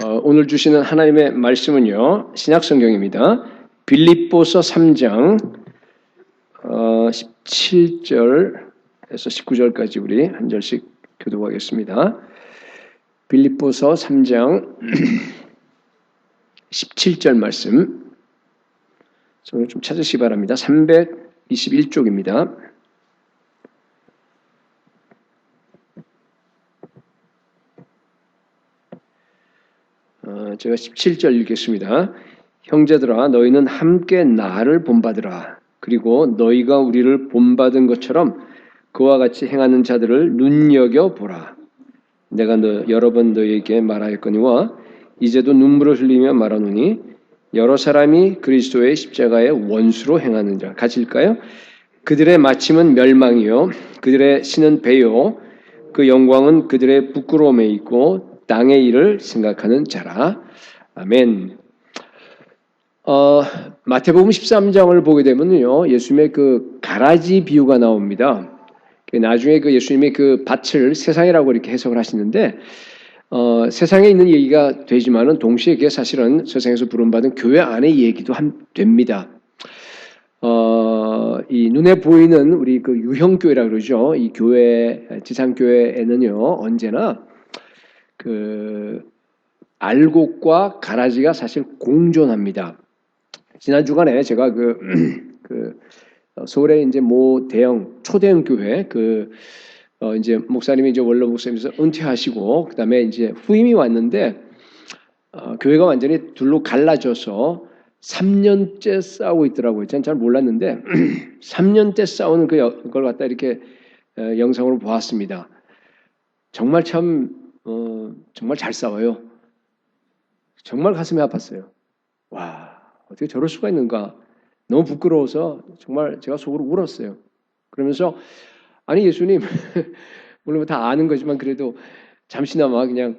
오늘 주시는 하나님의 말씀은요, 신약성경입니다. 빌립보서 3장 17절에서 19절까지 우리 한 절씩 교독하겠습니다. 빌립보서 3장 17절 말씀 저는 좀 찾으시기 바랍니다. 321쪽입니다. 제가 17절 읽겠습니다. 형제들아 너희는 함께 나를 본받으라. 그리고 너희가 우리를 본받은 것처럼 그와 같이 행하는 자들을 눈여겨보라. 내가 여러 번 너희에게 말하였거니와 이제도 눈물을 흘리며 말하노니 여러 사람이 그리스도의 십자가의 원수로 행하는 자. 같이 읽을까요? 그들의 마침은 멸망이요 그들의 신은 배요 그 영광은 그들의 부끄러움에 있고 땅의 일을 생각하는 자라. 아멘. 마태복음 13장을 보게 되면요, 예수님의 그 가라지 비유가 나옵니다. 나중에 그 예수님이 그 밭을 세상이라고 이렇게 해석을 하시는데, 세상에 있는 얘기가 되지만은 동시에 그게 사실은 세상에서 부름받은 교회 안의 얘기도 됩니다. 이 눈에 보이는 우리 그 유형교회라 그러죠. 이 교회, 지상교회에는요, 언제나 그 알곡과 가라지가 사실 공존합니다. 지난 주간에 제가 서울에 이제 모 대형 초대형 교회 이제 목사님이 이제 원로 목사님에서 은퇴하시고 그다음에 이제 후임이 왔는데 교회가 완전히 둘로 갈라져서 3년째 싸우고 있더라고요. 저는 잘 몰랐는데 3년째 싸우는 그걸 갖다 이렇게 영상으로 보았습니다. 정말 정말 잘 싸워요. 정말 가슴이 아팠어요. 와, 어떻게 저럴 수가 있는가. 너무 부끄러워서 정말 제가 속으로 울었어요. 그러면서 아니 예수님 물론 다 아는 거지만 그래도 잠시나마 그냥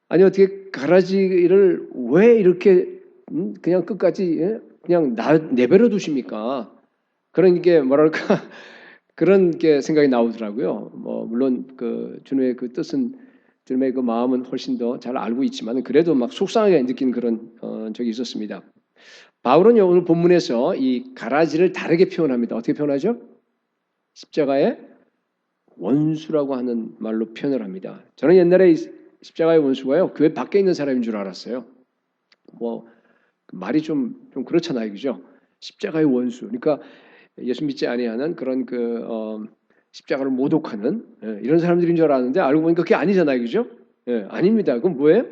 아니 어떻게 가라지를 왜 이렇게 그냥 끝까지 그냥 내버려 두십니까? 그런 게 뭐랄까 그런 게 생각이 나오더라고요. 물론 주님의 그 뜻은 주님의 그 마음은 훨씬 더 잘 알고 있지만 그래도 막 속상하게 느낀 그런 적이 있었습니다. 바울은요 오늘 본문에서 이 가라지를 다르게 표현합니다. 어떻게 표현하죠? 십자가의 원수라고 하는 말로 표현을 합니다. 저는 옛날에 십자가의 원수가요 교회 밖에 있는 사람인 줄 알았어요. 말이 좀 그렇잖아요, 그죠? 십자가의 원수. 그러니까 예수 믿지 아니하는 그런 십자가를 모독하는 이런 사람들인 줄 알았는데 알고 보니까 그게 아니잖아요, 그죠? 아닙니다. 그럼 뭐예요?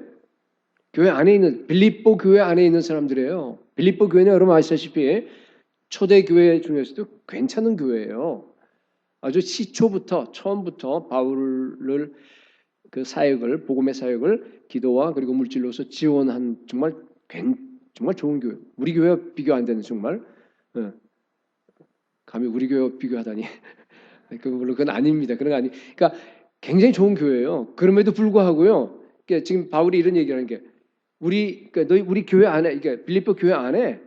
교회 안에 있는 빌립보 교회 안에 있는 사람들이에요. 빌립보 교회는 여러분 아시다시피 초대 교회 중에서도 괜찮은 교회예요. 아주 처음부터 바울을 그 사역을 복음의 사역을 기도와 그리고 물질로서 지원한 정말 좋은 교회. 우리 교회와 비교 안 되는 정말. 감히 우리 교회와 비교하다니. 물론 그건 아닙니다. 그런 거 아니. 그러니까 굉장히 좋은 교회예요. 그럼에도 불구하고요. 그러니까 지금 바울이 이런 얘기를 하는 게 우리 교회 안에, 그러니까 빌립보 교회 안에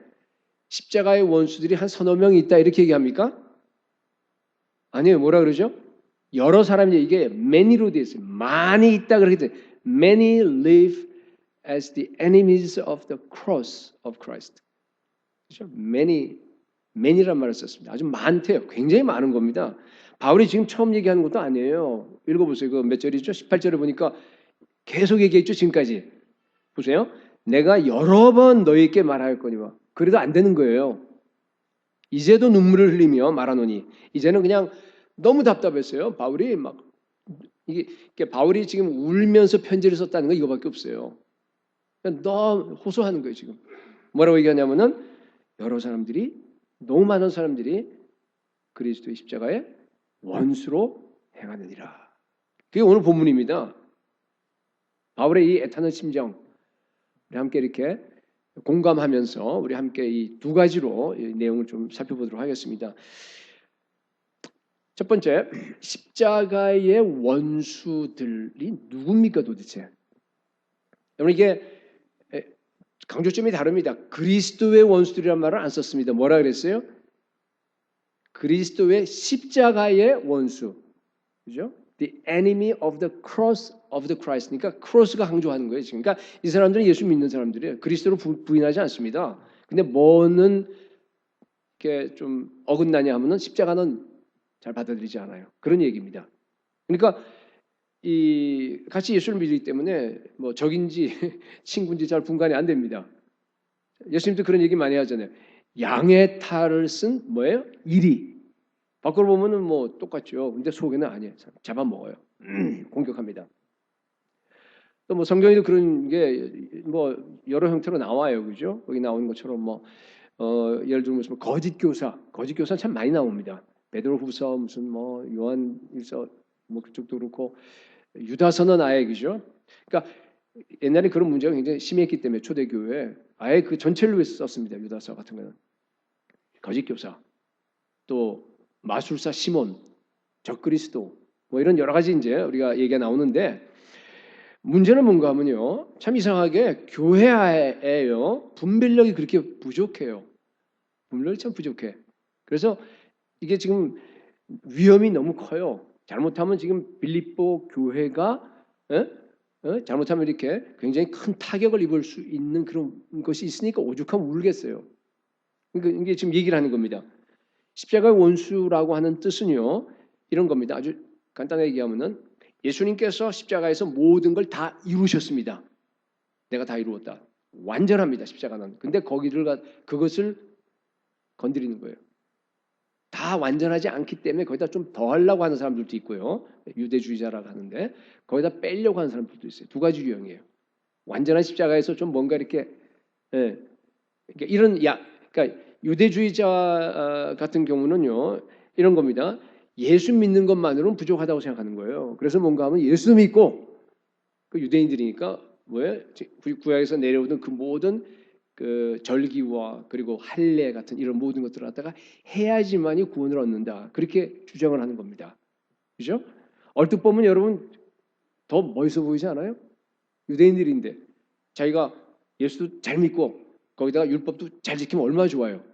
십자가의 원수들이 한 서너 명이 있다 이렇게 얘기합니까? 아니에요. 뭐라 그러죠? 여러 사람이 이게 many로 되어 있어요. 많이 있다 그렇게 돼. Many live as the enemies of the cross of Christ. 그렇죠? many란 말을 썼습니다. 아주 많대요. 굉장히 많은 겁니다. 바울이 지금 처음 얘기하는 것도 아니에요. 읽어보세요. 그 몇 절이죠? 18절에 보니까 계속 얘기했죠. 지금까지. 보세요. 내가 여러 번 너희에게 말하였거니와. 그래도 안 되는 거예요. 이제도 눈물을 흘리며 말하노니. 이제는 그냥 너무 답답했어요. 바울이 바울이 지금 울면서 편지를 썼다는 거 이거밖에 없어요. 너무 호소하는 거예요, 지금. 뭐라고 얘기하냐면은 너무 많은 사람들이 그리스도의 십자가의 원수로 행하느니라. 그게 오늘 본문입니다. 바울의 이 애타는 심정, 우리 함께 이렇게 공감하면서 우리 함께 이 두 가지로 이 내용을 좀 살펴보도록 하겠습니다. 첫 번째, 십자가의 원수들이 누굽니까 도대체? 여러분 이게 강조점이 다릅니다. 그리스도의 원수들이란 말을 안 썼습니다. 뭐라 그랬어요? 그리스도의 십자가의 원수. 그죠? The enemy of the cross of the Christ. 그러니까 크로스가 강조하는 거예요. 지금. 그러니까 이 사람들은 예수 믿는 사람들이에요. 그리스도를 부인하지 않습니다. 근데 뭐는 이렇게 좀 어긋나냐 하면은 십자가는 잘 받아들이지 않아요. 그런 얘기입니다. 그러니까 이 같이 예수를 믿기 때문에 뭐 적인지 친구인지 잘 분간이 안 됩니다. 예수님도 그런 얘기 많이 하잖아요. 양의 탈을 쓴 뭐예요? 이리. 밖으로 보면은 뭐 똑같죠. 근데 속에는 아니에요. 잡아먹어요. 공격합니다. 또 뭐 성경에도 그런 게 뭐 여러 형태로 나와요. 그죠? 거기 나오는 것처럼 뭐 예를 들면 무슨 거짓 교사 참 많이 나옵니다. 베드로후서 무슨 뭐 요한일서 뭐 그쪽도 그렇고 유다서는 아예 그죠? 그러니까 옛날에 그런 문제가 굉장히 심했기 때문에 초대교회에 아예 그 전체를 썼습니다. 유다서 같은 거는 거짓 교사, 또 마술사 시몬, 적그리스도 뭐 이런 여러 가지 이제 우리가 얘기가 나오는데 문제는 뭔가 하면요. 참 이상하게 교회 안에요. 분별력이 그렇게 부족해요. 분별력이 참 부족해. 그래서 이게 지금 위험이 너무 커요. 잘못하면 지금 빌립보 교회가 잘못하면 이렇게 굉장히 큰 타격을 입을 수 있는 그런 것이 있으니까 오죽하면 울겠어요. 그러니까 이게 지금 얘기를 하는 겁니다. 십자가의 원수라고 하는 뜻은요. 이런 겁니다. 아주 간단하게 얘기하면은 예수님께서 십자가에서 모든 걸 다 이루셨습니다. 내가 다 이루었다. 완전합니다. 십자가는. 근데 그것을 건드리는 거예요. 다 완전하지 않기 때문에 거기다 좀 더 하려고 하는 사람들도 있고요. 유대주의자라고 하는데 거기다 빼려고 하는 사람들도 있어요. 두 가지 유형이에요. 완전한 십자가에서 좀 뭔가 이렇게 그러니까 그러니까 유대주의자 같은 경우는요. 이런 겁니다. 예수 믿는 것만으로는 부족하다고 생각하는 거예요. 그래서 뭔가 하면 예수 믿고 그 유대인들이니까 뭐예요? 구약에서 내려오던 그 모든 그 절기와 그리고 할례 같은 이런 모든 것들을 갖다가 해야지만이 구원을 얻는다. 그렇게 주장을 하는 겁니다. 그죠? 얼핏 보면 여러분 더 멋있어 보이지 않아요? 유대인들인데 자기가 예수도 잘 믿고 거기다가 율법도 잘 지키면 얼마나 좋아요.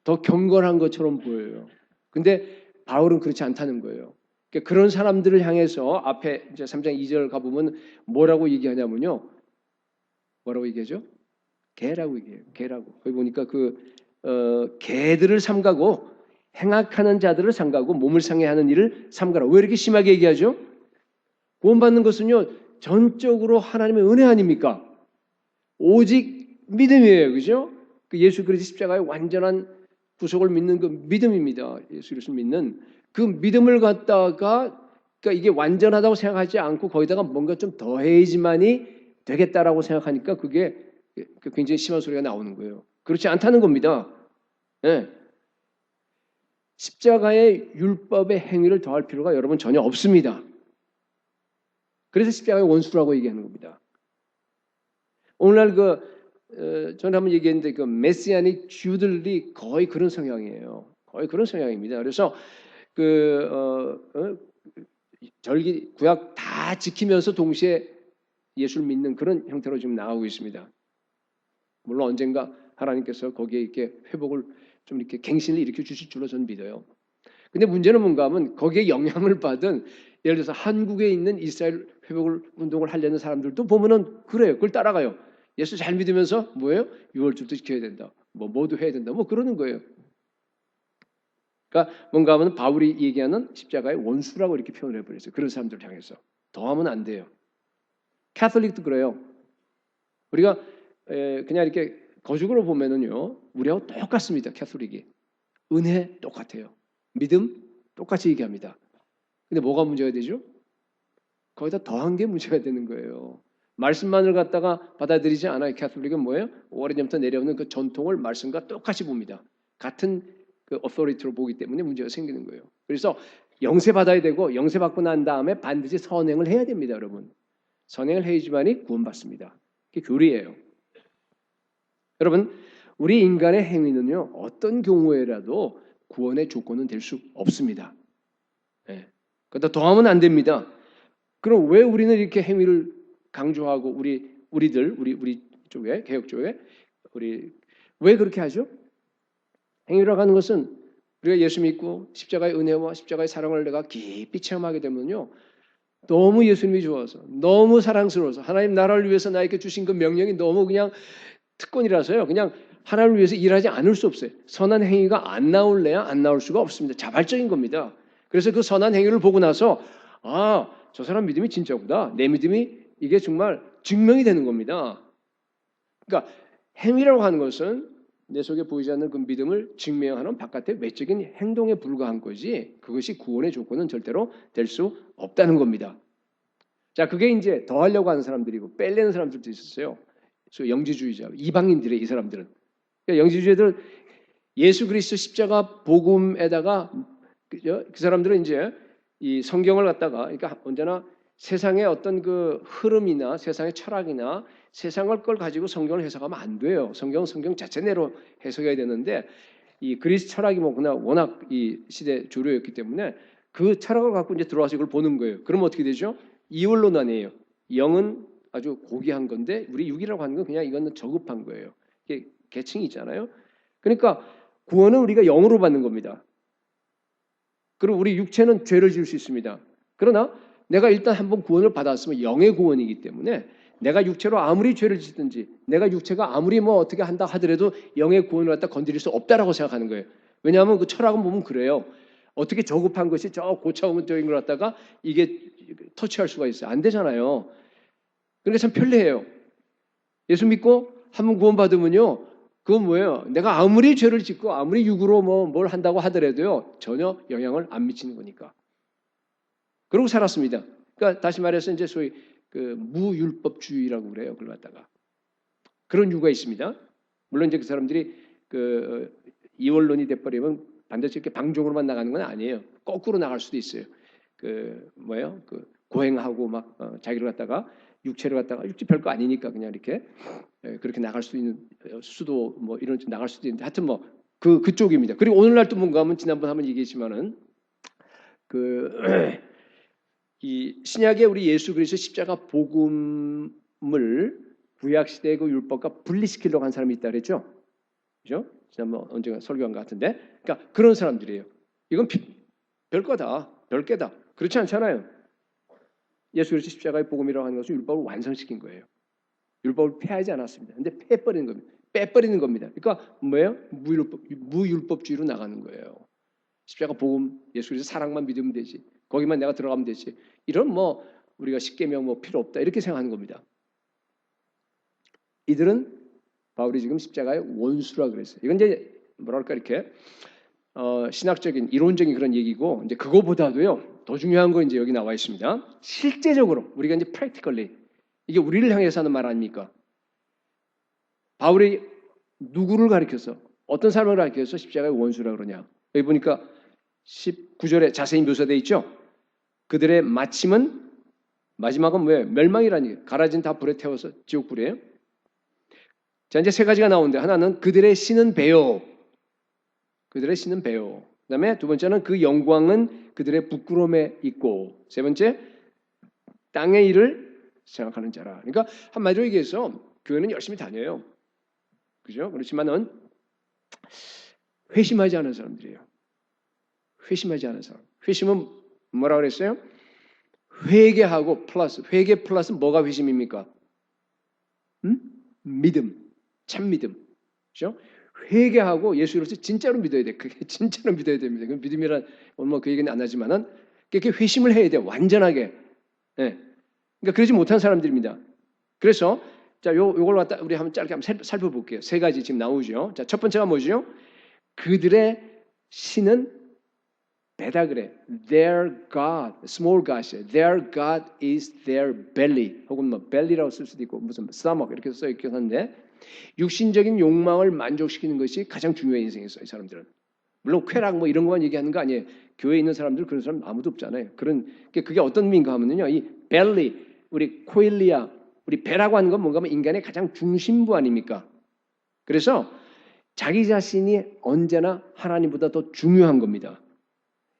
더 경건한 것처럼 보여요. 근데 바울은 그렇지 않다는 거예요. 그러니까 그런 사람들을 향해서 앞에 이제 3장 2절 가보면 뭐라고 얘기하냐면요. 뭐라고 얘기하죠? 개라고 얘기해요. 개라고. 거기 보니까 개들을 삼가고 행악하는 자들을 삼가고 몸을 상해하는 일을 삼가라. 왜 이렇게 심하게 얘기하죠? 구원받는 것은요. 전적으로 하나님의 은혜 아닙니까? 오직 믿음이에요. 그죠? 그 예수 그리스도 십자가의 완전한 구속을 믿는 그 믿음입니다. 예수 그리스도 믿는 그 믿음을 갖다가 그러니까 이게 완전하다고 생각하지 않고 거기다가 뭔가 좀 더해야지만이 되겠다라고 생각하니까 그게 굉장히 심한 소리가 나오는 거예요. 그렇지 않다는 겁니다. 네. 십자가의 율법의 행위를 더할 필요가 여러분 전혀 없습니다. 그래서 십자가의 원수라고 얘기하는 겁니다. 오늘날 저는 한번 얘기했는데 그 메시아닉 주들이 거의 그런 성향이에요. 거의 그런 성향입니다. 그래서 절기 구약 다 지키면서 동시에 예수를 믿는 그런 형태로 지금 나가고 있습니다. 물론 언젠가 하나님께서 거기에 이렇게 회복을 좀 이렇게 갱신을 일으켜 주실 줄로 저는 믿어요. 근데 문제는 뭔가 하면 거기에 영향을 받은 예를 들어서 한국에 있는 이스라엘 회복을 운동을 하려는 사람들도 보면은 그래요. 그걸 따라가요. 예수 잘 믿으면서 뭐예요? 6월절도 지켜야 된다. 뭐도 해야 된다. 뭐 그러는 거예요. 그러니까 뭔가 하면 바울이 얘기하는 십자가의 원수라고 이렇게 표현을 해버렸어요. 그런 사람들을 향해서. 더 하면 안 돼요. 캐톨릭도 그래요. 우리가 그냥 이렇게 거죽으로 보면은요. 우리하고 똑같습니다. 캐톨릭이. 은혜 똑같아요. 믿음 똑같이 얘기합니다. 근데 뭐가 문제가 되죠? 거기다 더한 게 문제가 되는 거예요. 말씀만을 갖다가 받아들이지 않아요. 캐톨릭은 뭐예요? 오래전부터 내려오는 그 전통을 말씀과 똑같이 봅니다. 같은 그 어토리티로 보기 때문에 문제가 생기는 거예요. 그래서 영세 받아야 되고 영세 받고 난 다음에 반드시 선행을 해야 됩니다, 여러분. 선행을 해야지만이 구원받습니다. 그게 교리예요. 여러분, 우리 인간의 행위는요 어떤 경우에라도 구원의 조건은 될 수 없습니다. 네. 그러다 더하면 안 됩니다. 그럼 왜 우리는 이렇게 행위를 강조하고 우리 쪽에 개혁 쪽에 우리 왜 그렇게 하죠? 행위라고 하는 것은 우리가 예수 믿고 십자가의 은혜와 십자가의 사랑을 내가 깊이 체험하게 되면요, 너무 예수님이 좋아서, 너무 사랑스러워서, 하나님 나라를 위해서 나에게 주신 그 명령이 너무 그냥 특권이라서요, 그냥 하나님을 위해서 일하지 않을 수 없어요. 선한 행위가 안 나올래야 안 나올 수가 없습니다. 자발적인 겁니다. 그래서 그 선한 행위를 보고 나서 아, 저 사람 믿음이 진짜구나. 내 믿음이 이게 정말 증명이 되는 겁니다. 그러니까 행위라고 하는 것은 내 속에 보이지 않는 그 믿음을 증명하는 바깥의 외적인 행동에 불과한 거지, 그것이 구원의 조건은 절대로 될 수 없다는 겁니다. 자, 그게 이제 더 하려고 하는 사람들이고 빼려는 사람들도 있었어요. 영지주의자, 이방인들의 이 사람들은. 그러니까 영지주의자들 예수 그리스도 십자가 복음에다가 그 사람들은 이제 이 성경을 갖다가, 그러니까 언제나 세상의 어떤 그 흐름이나 세상의 철학이나 세상을 걸 가지고 성경을 해석하면 안 돼요. 성경은 성경 자체내로 해석해야 되는데 이 그리스 철학이 뭐 그냥 워낙 이 시대 주류였기 때문에 그 철학을 갖고 이제 들어와서 이걸 보는 거예요. 그러면 어떻게 되죠? 이원론안이에요. 영은 아주 고귀한 건데 우리 육이라고 하는 건 그냥 이거는 저급한 거예요. 이게 계층이 있잖아요. 그러니까 구원은 우리가 영으로 받는 겁니다. 그리고 우리 육체는 죄를 지을 수 있습니다. 그러나 내가 일단 한번 구원을 받았으면 영의 구원이기 때문에 내가 육체로 아무리 죄를 짓든지 내가 육체가 아무리 뭐 어떻게 한다 하더라도 영의 구원을 갖다 건드릴 수 없다라고 생각하는 거예요. 왜냐하면 그 철학은 보면 그래요. 어떻게 저급한 것이 저 고차원적인 걸 갖다가 이게 터치할 수가 있어요. 안 되잖아요. 그러니까 참 편리해요. 예수 믿고 한번 구원받으면요, 그건 뭐예요? 내가 아무리 죄를 짓고 아무리 육으로 뭐 뭘 한다고 하더라도요 전혀 영향을 안 미치는 거니까. 그러고 살았습니다. 그러니까 다시 말해서 이제 소위 그 무율법주의라고 그래요. 그걸 갖다가 그런 이유가 있습니다. 물론 이제 그 사람들이 그 이원론이 돼버리면 반드시 이렇게 방종으로만 나가는 건 아니에요. 거꾸로 나갈 수도 있어요. 그 뭐예요? 그 고행하고 막 자기를 갖다가 육체를 갖다가 육체 별거 아니니까 그냥 이렇게 그렇게 나갈 수 있는 수도 뭐 이런 쪽 나갈 수도 있는데 하여튼 뭐 그쪽입니다. 그리고 오늘날 또 뭔가 하면 지난번 한번 얘기했지만은 그 이 신약의 우리 예수 그리스도 십자가 복음을 구약 시대의 그 율법과 분리시키려고 한 사람이 있다 그랬죠. 그죠? 지난번 언젠가 설교한 것 같은데, 그러니까 그런 사람들이에요. 이건 별거다, 별개다. 그렇지 않잖아요. 예수 그리스도 십자가의 복음이라고 하는 것은 율법을 완성시킨 거예요. 율법을 폐하지 않았습니다. 근데 빼버리는 겁니다. 빼버리는 겁니다. 그러니까 뭐예요? 무율법주의로 나가는 거예요. 십자가 복음, 예수 그리스도 사랑만 믿으면 되지. 거기만 내가 들어가면 되지. 이런 뭐 우리가 십계명 뭐 필요 없다 이렇게 생각하는 겁니다. 이들은 바울이 지금 십자가의 원수라 그랬어요. 이건 이제 뭐랄까 이렇게 신학적인 이론적인 그런 얘기고, 이제 그거보다도요 더 중요한 거 이제 여기 나와 있습니다. 실제적으로 우리가 이제 practically 이게 우리를 향해서 하는 말 아닙니까? 바울이 누구를 가리켜서 어떤 사람을 가리켜서 십자가의 원수라 그러냐? 여기 보니까 19절에 자세히 묘사되어 있죠. 그들의 마침은 마지막은 뭐예요? 멸망이라는 얘기예요. 가라진 다 불에 태워서 지옥불이에요. 자, 이제 세 가지가 나오는데, 하나는 그들의 신은 배요. 그들의 신은 배요. 그다음에 두 번째는 그 영광은 그들의 부끄러움에 있고, 세 번째 땅의 일을 생각하는 자라. 그러니까 한마디로 얘기해서 교회는 열심히 다녀요. 그죠? 그렇지만은 회심하지 않은 사람들이에요. 회심하지 않은 사람. 회심은 뭐라 그랬어요? 회개하고 플러스, 회개 플러스 뭐가 회심입니까? 믿음, 참 믿음. 그렇죠? 회개하고 예수 그리스도 진짜로 믿어야 돼. 그게 진짜로 믿어야 됩니다. 그 믿음이란 뭐 그 얘기는 안 하지만은 그렇게 회심을 해야 돼. 완전하게. 네. 그러니까 그러지 못한 사람들입니다. 그래서 자, 요걸 갖다 우리 한번 짧게 한번 살펴볼게요. 세 가지 지금 나오죠. 자, 첫 번째가 뭐죠? 그들의 신은 배다 그래. Their God, small God이에요. Their God is their belly. 혹은 뭐 belly라고 쓸 수도 있고 무슨 stomach 이렇게 써 있긴 한데, 육신적인 욕망을 만족시키는 것이 가장 중요해 인생에서 이 사람들은. 물론 쾌락 뭐 이런 것만 얘기하는 거 아니에요. 교회에 있는 사람들 그런 사람 아무도 없잖아요. 그게 어떤 의미인가 하면요, 이 belly, 우리 코일리아, 우리 배라고 하는 건 뭔가 하면 인간의 가장 중심부 아닙니까? 그래서 자기 자신이 언제나 하나님보다 더 중요한 겁니다.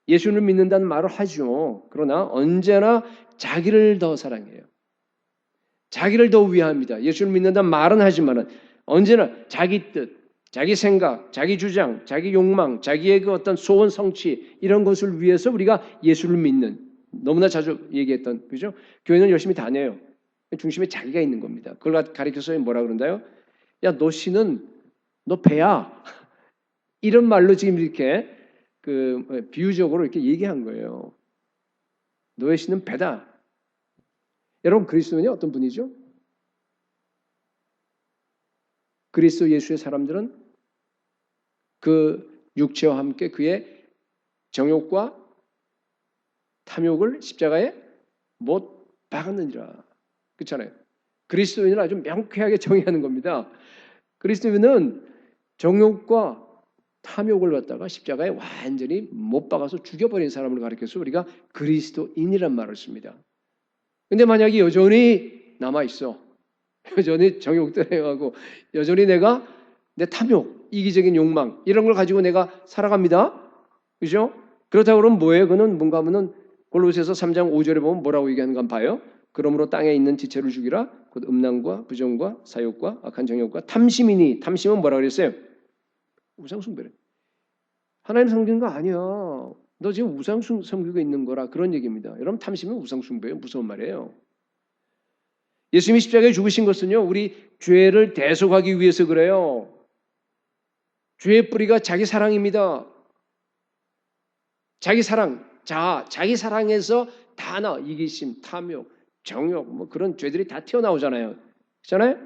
예수를 믿는다는 말을 하죠. 그러나 언제나 자기를 더 사랑해요. 자기를 더 위합니다. 예수를 믿는다는 말은 하지만은 언제나 자기 뜻, 자기 생각, 자기 주장, 자기 욕망, 자기의 그 어떤 소원 성취 이런 것을 위해서 우리가 예수를 믿는 너무나 자주 얘기했던 그죠? 교회는 열심히 다녀요. 중심에 자기가 있는 겁니다. 그걸 가리켜서 뭐라 그런다요? 야, 너 신은 너 배야. 이런 말로 지금 이렇게 그 비유적으로 이렇게 얘기한 거예요. 너의 신은 배다. 여러분 그리스도는요 어떤 분이죠? 그리스도 예수의 사람들은 그 육체와 함께 그의 정욕과 탐욕을 십자가에 못 박았느니라. 그렇잖아요. 그리스도인은 아주 명쾌하게 정의하는 겁니다. 그리스도인은 정욕과 탐욕을 갖다가 십자가에 완전히 못 박아서 죽여버린 사람을 가리켜서 우리가 그리스도인이란 말을 씁니다. 근데 만약에 여전히 남아있어. 여전히 정욕대로 해가고 여전히 내가 내 탐욕, 이기적인 욕망 이런 걸 가지고 내가 살아갑니다. 그죠? 그렇다고 그러면 뭐예요? 그는 뭔가 하면은 골로새서 3장 5절에 보면 뭐라고 얘기하는가 한번 봐요. 그러므로 땅에 있는 지체를 죽이라. 곧 음란과 부정과 사욕과 악한 정욕과 탐심이니. 탐심은 뭐라 그랬어요? 우상숭배래. 하나님 섬기는 거 아니야. 너 지금 우상 섬기고 있는 거라 그런 얘기입니다. 여러분 탐심은 우상숭배예요. 무서운 말이에요. 예수님이 십자가에 죽으신 것은요. 우리 죄를 대속하기 위해서 그래요. 죄의 뿌리가 자기 사랑입니다. 자기 사랑, 자기 사랑에서 다 나와. 이기심, 탐욕, 정욕 뭐 그런 죄들이 다 튀어나오잖아요. 그렇잖아요?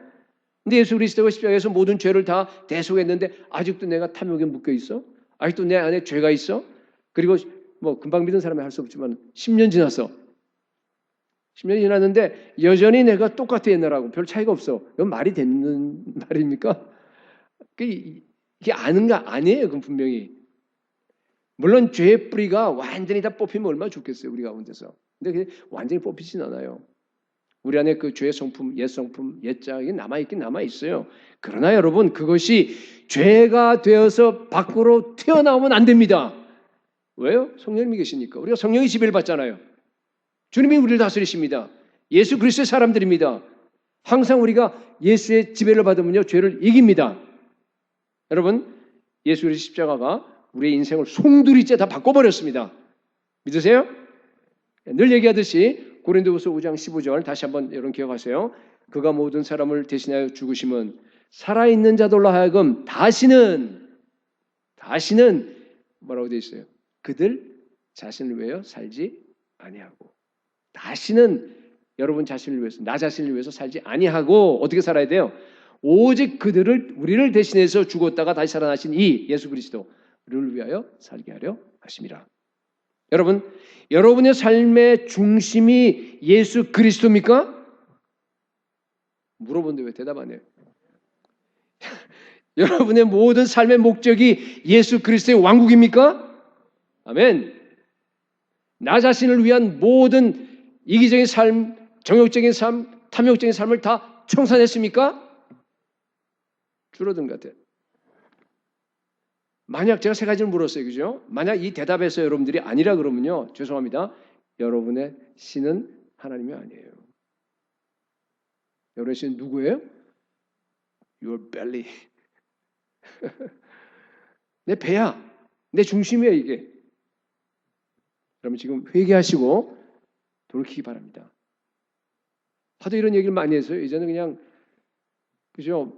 근데 예수 그리스도가 십자가에서 모든 죄를 다 대속했는데 아직도 내가 탐욕에 묶여 있어? 아직도 내 안에 죄가 있어? 그리고 뭐 금방 믿은 사람이 할 수 없지만 10년 지났어. 10년이 지났는데 여전히 내가 똑같아 옛날하고 별 차이가 없어. 이건 말이 되는 말입니까? 이게 아는 거 아니에요. 그건 분명히. 물론 죄의 뿌리가 완전히 다 뽑히면 얼마나 좋겠어요. 우리 가운데서. 근데 그게 완전히 뽑히진 않아요. 우리 안에 그 죄의 성품, 옛 성품, 옛 자가 남아있긴 남아있어요. 그러나 여러분 그것이 죄가 되어서 밖으로 튀어나오면 안 됩니다. 왜요? 성령님이 계시니까. 우리가 성령의 지배를 받잖아요. 주님이 우리를 다스리십니다. 예수 그리스도의 사람들입니다. 항상 우리가 예수의 지배를 받으면요 죄를 이깁니다. 여러분 예수 그리스도 십자가가 우리의 인생을 송두리째 다 바꿔버렸습니다. 믿으세요? 늘 얘기하듯이 고린도후서 5장 15절 다시 한번 여러분 기억하세요. 그가 모든 사람을 대신하여 죽으심은 살아있는 자들로 하여금 다시는 뭐라고 되어 있어요? 그들 자신을 위하여 살지 아니하고 다시는 여러분 자신을 위해서 나 자신을 위해서 살지 아니하고 어떻게 살아야 돼요? 오직 우리를 대신해서 죽었다가 다시 살아나신 이 예수 그리스도를 위하여 살게 하려 하심이라. 여러분, 여러분의 삶의 중심이 예수 그리스도입니까? 물어보는데 왜 대답 안 해요? 여러분의 모든 삶의 목적이 예수 그리스도의 왕국입니까? 아멘. 나 자신을 위한 모든 이기적인 삶, 정욕적인 삶, 탐욕적인 삶을 다 청산했습니까? 줄어든 것 같아요. 만약 제가 세 가지를 물었어요. 그죠? 만약 이 대답에서 여러분들이 아니라 그러면요. 죄송합니다. 여러분의 신은 하나님이 아니에요. 여러분의 신은 누구예요? Your belly. 내 배야. 내 중심이야 이게. 여러분 지금 회개하시고 돌이키기 바랍니다. 하도 이런 얘기를 많이 해서요. 이제는 그냥 그죠?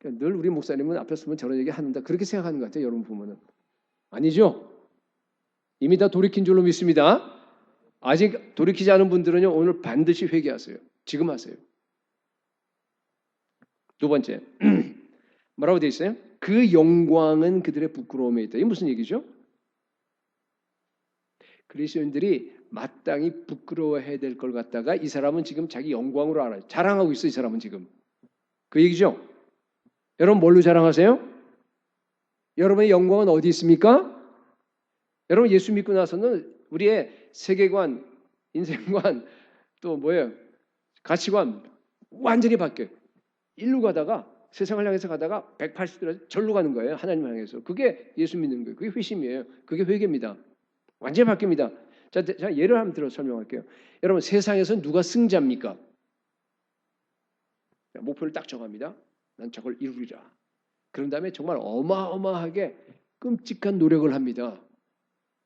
늘 우리 목사님은 앞에 서면 저런 얘기 하는다. 그렇게 생각하는 것 같아요. 여러분 보면은. 아니죠? 이미 다 돌이킨 줄로 믿습니다. 아직 돌이키지 않은 분들은요. 오늘 반드시 회개하세요. 지금 하세요. 두 번째. 뭐라고 되어 있어요? 그 영광은 그들의 부끄러움에 있다. 이게 무슨 얘기죠? 그리스도인들이 마땅히 부끄러워해야 될 걸 갖다가 이 사람은 지금 자기 영광으로 알아요. 자랑하고 있어요. 이 사람은 지금. 그 얘기죠? 여러분 뭘로 자랑하세요? 여러분의 영광은 어디 있습니까? 여러분 예수 믿고 나서는 우리의 세계관, 인생관, 또 뭐예요? 가치관 완전히 바뀌어요. 일로 가다가 세상을 향해서 가다가 180도로 절로 가는 거예요. 하나님을 향해서. 그게 예수 믿는 거예요. 그게 회심이에요. 그게 회개입니다. 완전히 바뀝니다. 자, 예를 한번 들어 설명할게요. 여러분 세상에서 누가 승자입니까? 목표를 딱 정합니다. 난 저걸 이루리라. 그런 다음에 정말 어마어마하게 끔찍한 노력을 합니다.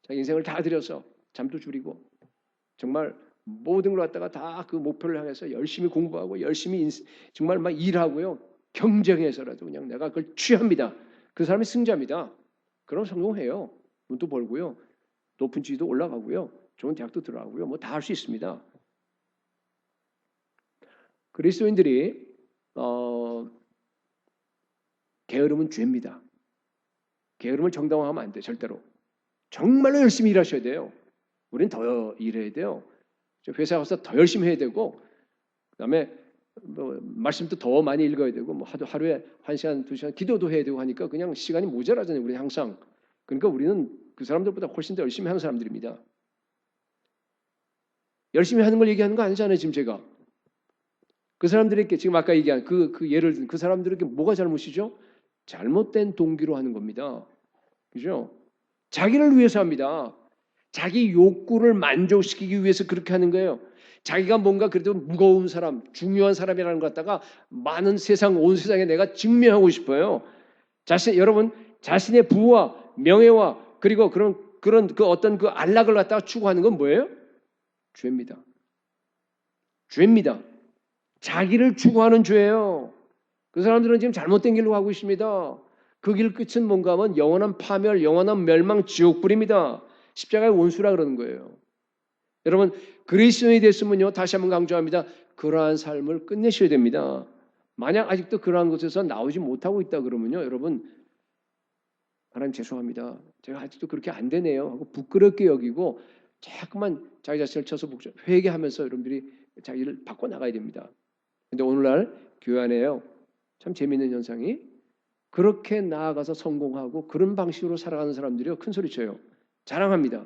자기 인생을 다 들여서 잠도 줄이고 정말 모든 걸 갖다가 다 그 목표를 향해서 열심히 공부하고 열심히 정말 막 일하고요. 경쟁해서라도 그냥 내가 그걸 취합니다. 그 사람이 승자입니다. 그럼 성공해요. 돈도 벌고요. 높은 지위도 올라가고요. 좋은 대학도 들어가고요. 뭐 다 할 수 있습니다. 그리스도인들이 게으름은 죄입니다. 게으름을 정당화하면 안 돼. 절대로. 정말로 열심히 일하셔야 돼요. 우리는 더 일해야 돼요. 회사 가서 더 열심히 해야 되고 그다음에 뭐 말씀도 더 많이 읽어야 되고 뭐 하루에 1시간, 2시간 기도도 해야 되고 하니까 그냥 시간이 모자라잖아요. 우리 항상. 그러니까 우리는 그 사람들보다 훨씬 더 열심히 하는 사람들입니다. 열심히 하는 걸 얘기하는 거 아니잖아요. 지금 제가. 그 사람들에게 지금 아까 얘기한 그 예를 든 그 사람들에게 뭐가 잘못이죠? 잘못된 동기로 하는 겁니다. 그죠? 자기를 위해서 합니다. 자기 욕구를 만족시키기 위해서 그렇게 하는 거예요. 자기가 뭔가 그래도 무거운 사람, 중요한 사람이라는 것 갖다가 많은 세상, 온 세상에 내가 증명하고 싶어요. 여러분, 자신의 부와 명예와 그리고 그런 그 어떤 그 안락을 갖다가 추구하는 건 뭐예요? 죄입니다. 죄입니다. 자기를 추구하는 죄예요. 그 사람들은 지금 잘못된 길로 가고 있습니다. 그 길 끝은 뭔가 하면 영원한 파멸, 영원한 멸망, 지옥불입니다. 십자가의 원수라 그러는 거예요. 여러분, 그리스도인이 됐으면요, 다시 한번 강조합니다. 그러한 삶을 끝내셔야 됩니다. 만약 아직도 그러한 곳에서 나오지 못하고 있다 그러면요, 여러분, 하나님 죄송합니다. 제가 아직도 그렇게 안 되네요 하고 부끄럽게 여기고 자꾸만 자기 자신을 쳐서 회개하면서 여러분들이 자기를 바꿔 나가야 됩니다. 근데 오늘날 교회 안에요, 참 재미있는 현상이 그렇게 나아가서 성공하고 그런 방식으로 살아가는 사람들이요, 큰 소리 쳐요. 자랑합니다.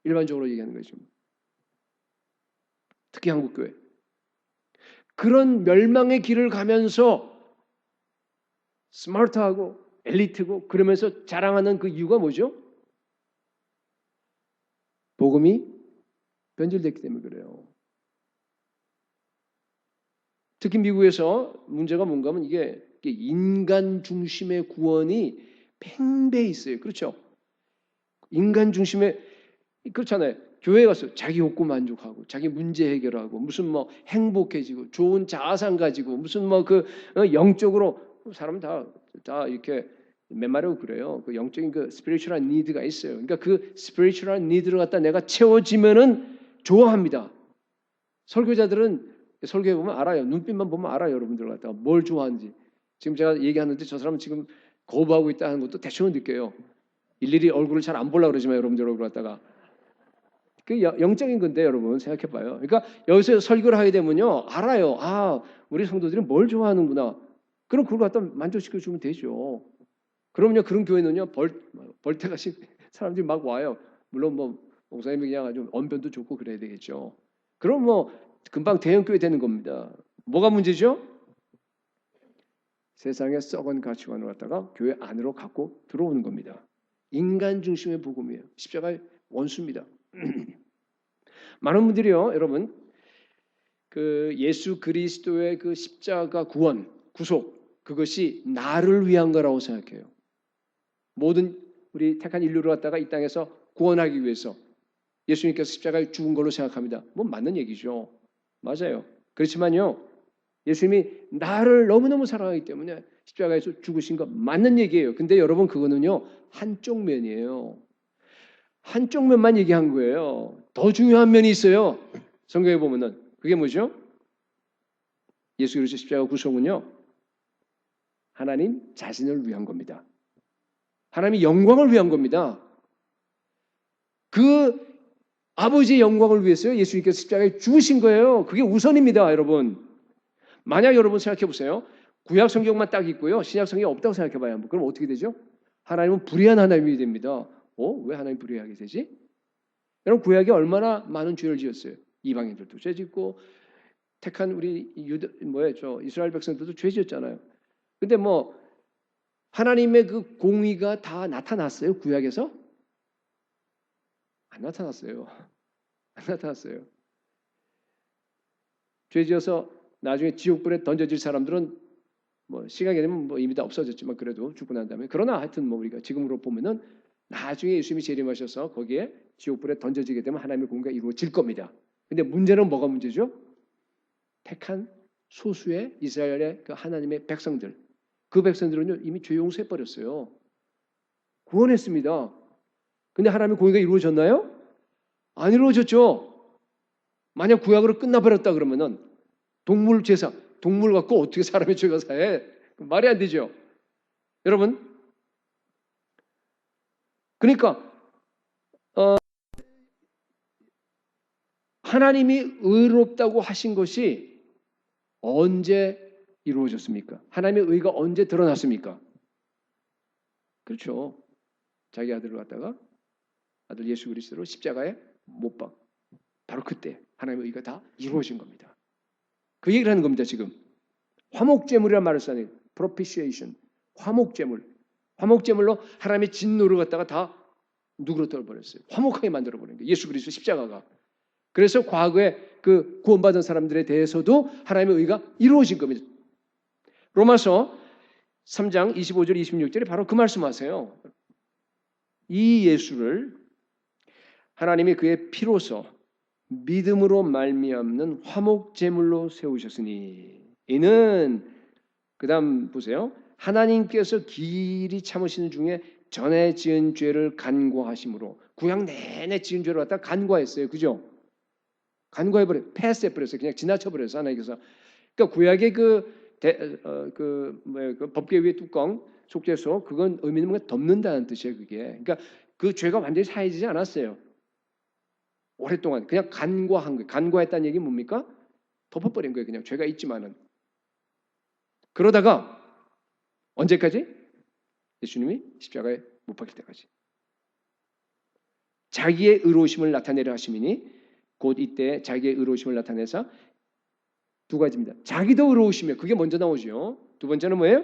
일반적으로 얘기하는 거죠. 특히 한국교회. 그런 멸망의 길을 가면서 스마트하고 엘리트고 그러면서 자랑하는 그 이유가 뭐죠? 복음이 변질됐기 때문에 그래요. 특히 미국에서 문제가 뭔가 하면 이게 인간 중심의 구원이 팽배해 있어요. 그렇죠? 인간 중심의, 그렇잖아요. 교회 가서 자기 욕구 만족하고 자기 문제 해결하고 무슨 뭐 행복해지고 좋은 자아상 가지고 무슨 뭐 그 영적으로 사람은 다 이렇게 메마르고 그래요. 그 영적인 그 스피리추얼한 니드가 있어요. 그러니까 그 스피리추얼한 니드를 갖다 내가 채워지면은 좋아합니다. 설교자들은 설교해 보면 알아요. 눈빛만 보면 알아요. 여러분들 갖다가 뭘 좋아하는지. 지금 제가 얘기하는데 저 사람은 지금 거부하고 있다는 것도 대충은 느껴요. 일일이 얼굴을 잘 안 보려고 그러지만 여러분들 얼굴 갖다가 그 영적인 건데 여러분 생각해 봐요. 그러니까 여기서 설교를 하게 되면요. 알아요. 아, 우리 성도들이 뭘 좋아하는구나. 그럼 그걸 갖다 만족시켜 주면 되죠. 그럼요. 그런 교회는요. 벌떼같이 사람들이 막 와요. 물론 뭐 목사님이 그냥 아주 언변도 좋고 그래야 되겠죠. 그럼 뭐 금방 대형교회 되는 겁니다. 뭐가 문제죠? 세상의 썩은 가치관을 갖다가 교회 안으로 갖고 들어오는 겁니다. 인간 중심의 복음이에요. 십자가의 원수입니다. 많은 분들이요, 여러분, 그 예수 그리스도의 그 십자가 구원, 구속, 그것이 나를 위한 거라고 생각해요. 모든 우리 택한 인류를 갖다가 이 땅에서 구원하기 위해서 예수님께서 십자가에 죽은 걸로 생각합니다. 뭐 맞는 얘기죠. 맞아요. 그렇지만요, 예수님이 나를 너무너무 사랑하기 때문에 십자가에서 죽으신 거 맞는 얘기예요. 근데 여러분 그거는요, 한쪽 면이에요. 한쪽 면만 얘기한 거예요. 더 중요한 면이 있어요. 성경에 보면은 그게 뭐죠? 예수 그리스도 십자가 구속은요, 하나님 자신을 위한 겁니다. 하나님의 영광을 위한 겁니다. 그 아버지의 영광을 위해서요, 예수님께서 십자가에 죽으신 거예요. 그게 우선입니다, 여러분. 만약 여러분 생각해 보세요. 구약 성경만 딱 있고요, 신약 성경이 없다고 생각해 봐요. 그럼 어떻게 되죠? 하나님은 불의한 하나님이 됩니다. 왜 하나님 불의하게 되지? 여러분 구약이 얼마나 많은 죄를 지었어요. 이방인들도 죄 짓고 택한 우리 이스라엘 백성들도 죄 지었잖아요. 근데 뭐 하나님의 그 공의가 다 나타났어요. 구약에서? 안 나타났어요. 안 나타났어요. 죄 지어서 나중에 지옥불에 던져질 사람들은 뭐 시간이 되면 뭐 이미 다 없어졌지만 그래도 죽고 난 다음에 그러나 하여튼 뭐 우리가 지금으로 보면은 나중에 예수님이 재림하셔서 거기에 지옥불에 던져지게 되면 하나님의 공의가 이루어질 겁니다. 근데 문제는 뭐가 문제죠? 택한 소수의 이스라엘의 그 하나님의 백성들, 그 백성들은요 이미 죄 용서해 버렸어요. 구원했습니다. 근데 하나님의 공의가 이루어졌나요? 안 이루어졌죠. 만약 구약으로 끝나버렸다 그러면은 동물 제사, 동물 갖고 어떻게 사람의 죄가 사해? 말이 안 되죠. 여러분, 그러니까 하나님이 의롭다고 하신 것이 언제 이루어졌습니까? 하나님의 의가 언제 드러났습니까? 그렇죠. 자기 아들을 갖다가 아들 예수 그리스도로 십자가에 못 박. 바로 그때 하나님의 의가 다 이루어진 겁니다. 그 얘기를 하는 겁니다. 지금 화목제물이라는 말을 써요. propitiation, 화목제물. 화목제물로 하나님의 진노를 갖다가 다 누구로 떨어버렸어요. 화목하게 만들어버린 거예요. 예수 그리스도 십자가가. 그래서 과거에 그 구원받은 사람들에 대해서도 하나님의 의가 이루어진 겁니다. 로마서 3장 25절 26절에 바로 그 말씀하세요. 이 예수를 하나님이 그의 피로서 믿음으로 말미암는 화목제물로 세우셨으니 이는 그다음 보세요. 하나님께서 길이 참으시는 중에 전에 지은 죄를 간구하심으로 구약 내내 지은 죄를 갖다 간구했어요. 그죠? 간구해버려, 패스해버렸어요. 그냥 지나쳐버렸어요. 하나님께서. 그러니까 구약의 그 법궤 위의 뚜껑, 속죄소, 그건 의미는 뭔가 덮는다는 뜻이에요. 그게. 그러니까 그 죄가 완전히 사해지지 않았어요. 오랫동안 그냥 간과한 거예요. 간과했다는 얘기 뭡니까? 덮어버린 거예요. 그냥 죄가 있지만은. 그러다가 언제까지? 예수님이 십자가에 못 박힐 때까지. 자기의 의로우심을 나타내려 하심이니 곧 이때 자기의 의로우심을 나타내서 두 가지입니다. 자기도 의로우시며 그게 먼저 나오죠. 두 번째는 뭐예요?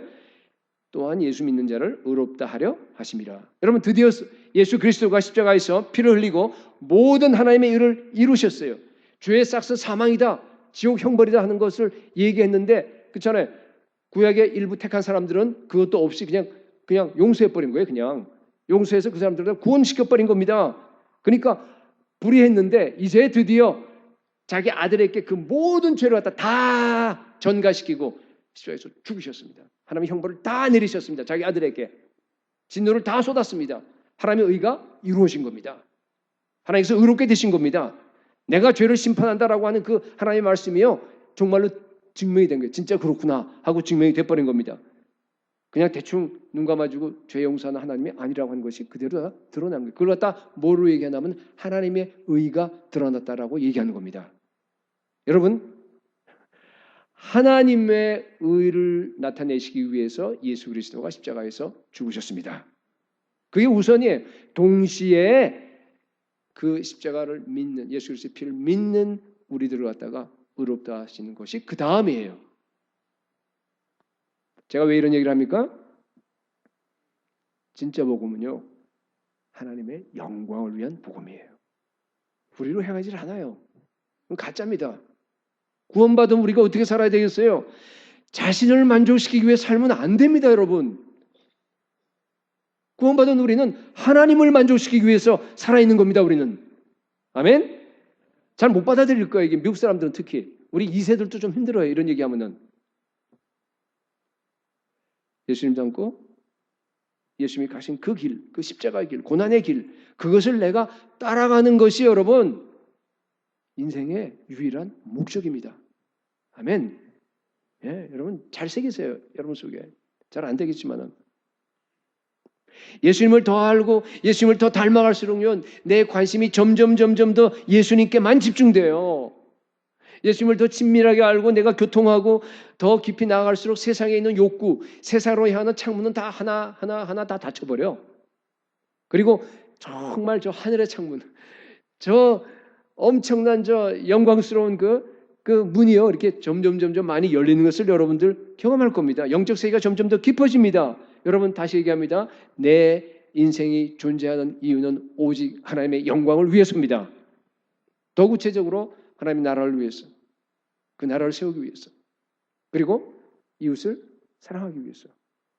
또한 예수 믿는 자를 의롭다 하려 하심이라. 여러분 드디어 예수 그리스도가 십자가에서 피를 흘리고 모든 하나님의 의를 이루셨어요. 죄의 싹스 사망이다. 지옥 형벌이다 하는 것을 얘기했는데 그렇잖아요. 구약의 일부 택한 사람들은 그것도 없이 그냥 용서해버린 거예요. 그냥 용서해서 그 사람들을 구원시켜버린 겁니다. 그러니까 불의했는데 이제 드디어 자기 아들에게 그 모든 죄를 갖다 다 전가시키고 십자가에서 죽으셨습니다. 하나님의 형벌을 다 내리셨습니다. 자기 아들에게 진노를 다 쏟았습니다. 하나님의 의가 이루어진 겁니다. 하나님께서 의롭게 되신 겁니다. 내가 죄를 심판한다라고 하는 그 하나님의 말씀이요 정말로 증명이 된 거예요. 진짜 그렇구나 하고 증명이 돼버린 겁니다. 그냥 대충 눈 감아주고 죄 용서하는 하나님이 아니라고 하는 것이 그대로 다 드러난 거예요. 그걸 갖다 뭐로 얘기하냐면 하나님의 의가 드러났다라고 얘기하는 겁니다. 여러분 하나님의 의를 나타내시기 위해서 예수 그리스도가 십자가에서 죽으셨습니다. 그게 우선이에요. 동시에 그 십자가를 믿는 예수 그리스도의 피를 믿는 우리들을 갖다가 의롭다 하시는 것이 그 다음이에요. 제가 왜 이런 얘기를 합니까? 진짜 복음은요. 하나님의 영광을 위한 복음이에요. 우리로 행하지 않아요. 그건 가짜입니다. 구원받은 우리가 어떻게 살아야 되겠어요? 자신을 만족시키기 위해 살면 안 됩니다, 여러분. 구원받은 우리는 하나님을 만족시키기 위해서 살아있는 겁니다, 우리는. 아멘? 잘 못 받아들일 거예요, 이게 미국 사람들은 특히. 우리 2세들도 좀 힘들어요, 이런 얘기하면은. 예수님 닮고 예수님이 가신 그 길, 그 십자가의 길, 고난의 길, 그것을 내가 따라가는 것이 여러분 인생의 유일한 목적입니다. 아멘. 예, 여러분 잘 새기세요. 여러분 속에. 잘 안 되겠지만은. 예수님을 더 알고 예수님을 더 닮아갈수록요 내 관심이 점점 더 예수님께만 집중돼요. 예수님을 더 친밀하게 알고 내가 교통하고 더 깊이 나아갈수록 세상에 있는 욕구, 세상으로 향하는 창문은 다 하나 다 닫혀버려. 그리고 정말 저 하늘의 창문, 저 엄청난 저 영광스러운 그 문이요 이렇게 점점 많이 열리는 것을 여러분들 경험할 겁니다. 영적 세계가 점점 더 깊어집니다. 여러분 다시 얘기합니다. 내 인생이 존재하는 이유는 오직 하나님의 영광을 위해서입니다. 더 구체적으로 하나님의 나라를 위해서, 그 나라를 세우기 위해서, 그리고 이웃을 사랑하기 위해서,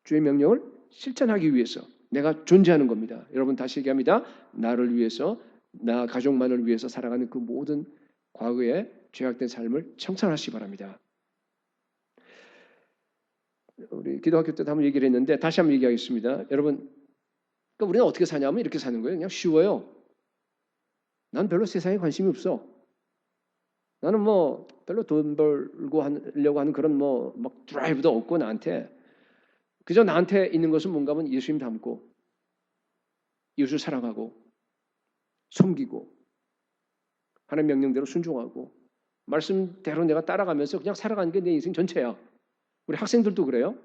주의 명령을 실천하기 위해서 내가 존재하는 겁니다. 여러분 다시 얘기합니다. 나를 위해서, 나 가족만을 위해서 살아가는 그 모든 과거의 죄악된 삶을 청산하시기 바랍니다. 우리 기도학교 때도 한번 얘기를 했는데 다시 한번 얘기하겠습니다. 여러분, 그러니까 우리는 어떻게 사냐면 이렇게 사는 거예요. 그냥 쉬워요. 난 별로 세상에 관심이 없어. 나는 뭐 별로 돈 벌고 하려고 하는 그런 뭐 막 드라이브도 없고 나한테 그저 나한테 있는 것은 뭔가 하면 예수님 닮고 이웃을 사랑하고 섬기고 하나님 명령대로 순종하고 말씀대로 내가 따라가면서 그냥 살아가는 게 내 인생 전체야. 우리 학생들도 그래요.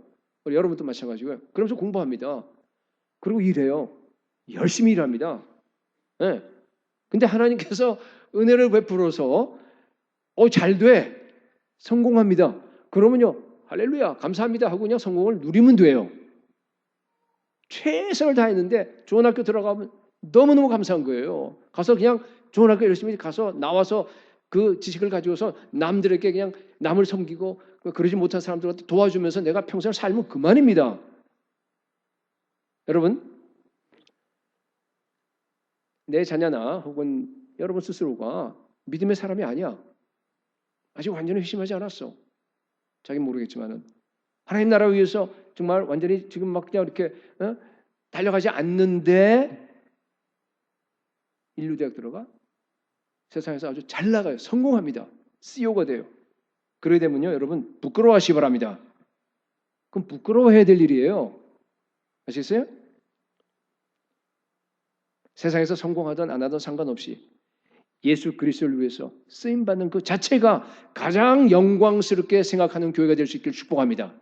우리 여러분도 마찬가지고요. 그러면서 공부합니다. 그리고 일해요. 열심히 일합니다. 네. 근데 하나님께서 은혜를 베풀어서 잘 돼. 성공합니다. 그러면요. 할렐루야. 감사합니다 하고 그냥 성공을 누리면 돼요. 최선을 다했는데 좋은 학교 들어가면 너무너무 감사한 거예요. 가서 그냥 좋은 학교 열심히 가서 나와서 그 지식을 가지고서 남들에게 그냥 남을 섬기고 그러지 못한 사람들한테 도와주면서 내가 평생 살면 그만입니다. 여러분, 내 자녀나 혹은 여러분 스스로가 믿음의 사람이 아니야. 아직 완전히 회심하지 않았어. 자기는 모르겠지만은 하나님 나라 위해서 정말 완전히 지금 막 그냥 이렇게 달려가지 않는데 인류대학 들어가 세상에서 아주 잘 나가요. 성공합니다. CEO가 돼요. 그러게 되면요, 여러분 부끄러워하시기 바랍니다. 그럼 부끄러워해야 될 일이에요. 아시겠어요? 세상에서 성공하든 안 하든 상관없이 예수 그리스도를 위해서 쓰임받는 그 자체가 가장 영광스럽게 생각하는 교회가 될 수 있기를 축복합니다.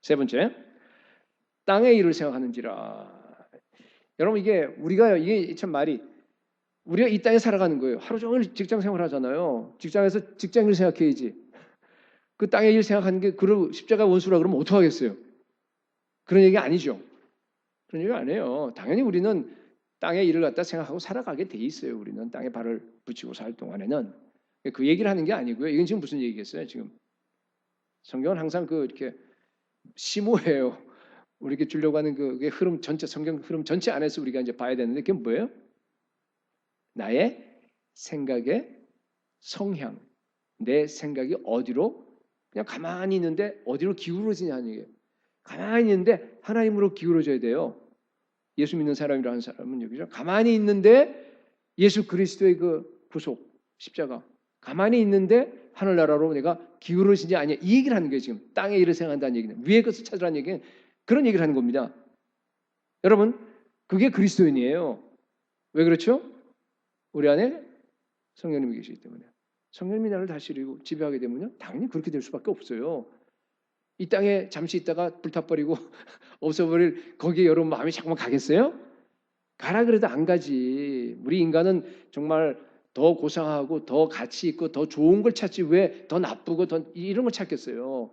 세 번째, 땅의 일을 생각하는지라. 여러분 이게 참 말이 우리가 이 땅에 살아가는 거예요. 하루 종일 직장 생활 하잖아요. 직장에서 직장일 생각해야지. 그 땅의 일 생각하는 게 그 십자가 원수라 그러면 어떡하겠어요? 그런 얘기 아니죠. 그런 얘기 안 해요. 당연히 우리는 땅의 일을 갖다 생각하고 살아가게 돼 있어요. 우리는 땅에 발을 붙이고 살 동안에는 그 얘기를 하는 게 아니고요. 이건 지금 무슨 얘기겠어요? 지금 성경은 항상 이렇게 심오해요. 우리에게 주려고 하는 그게 흐름 전체 성경 흐름 전체 안에서 우리가 이제 봐야 되는데 그게 뭐예요? 나의 생각의 성향, 내 생각이 어디로 그냥 가만히 있는데 어디로 기울어지냐는 얘기예요. 가만히 있는데 하나님으로 기울어져야 돼요. 예수 믿는 사람이라는 사람은 여기죠. 가만히 있는데 예수 그리스도의 그 구속, 십자가. 가만히 있는데 하늘나라로 내가 기울어지지 않냐. 이 얘기를 하는 거예요. 지금 땅의 일을 생각한다는 얘기는. 위의 것을 찾으라는 얘기는 그런 얘기를 하는 겁니다. 여러분, 그게 그리스도인이에요. 왜 그렇죠? 우리 안에 성령님이 계시기 때문에. 성령님이 나를 다스리고 지배하게 되면요. 당연히 그렇게 될 수밖에 없어요. 이 땅에 잠시 있다가 불타버리고 없어버릴 거기에 여러분 마음이 자꾸만 가겠어요? 가라 그래도 안 가지. 우리 인간은 정말 더 고상하고 더 가치 있고 더 좋은 걸 찾지 왜 더 나쁘고 더 이런 걸 찾겠어요?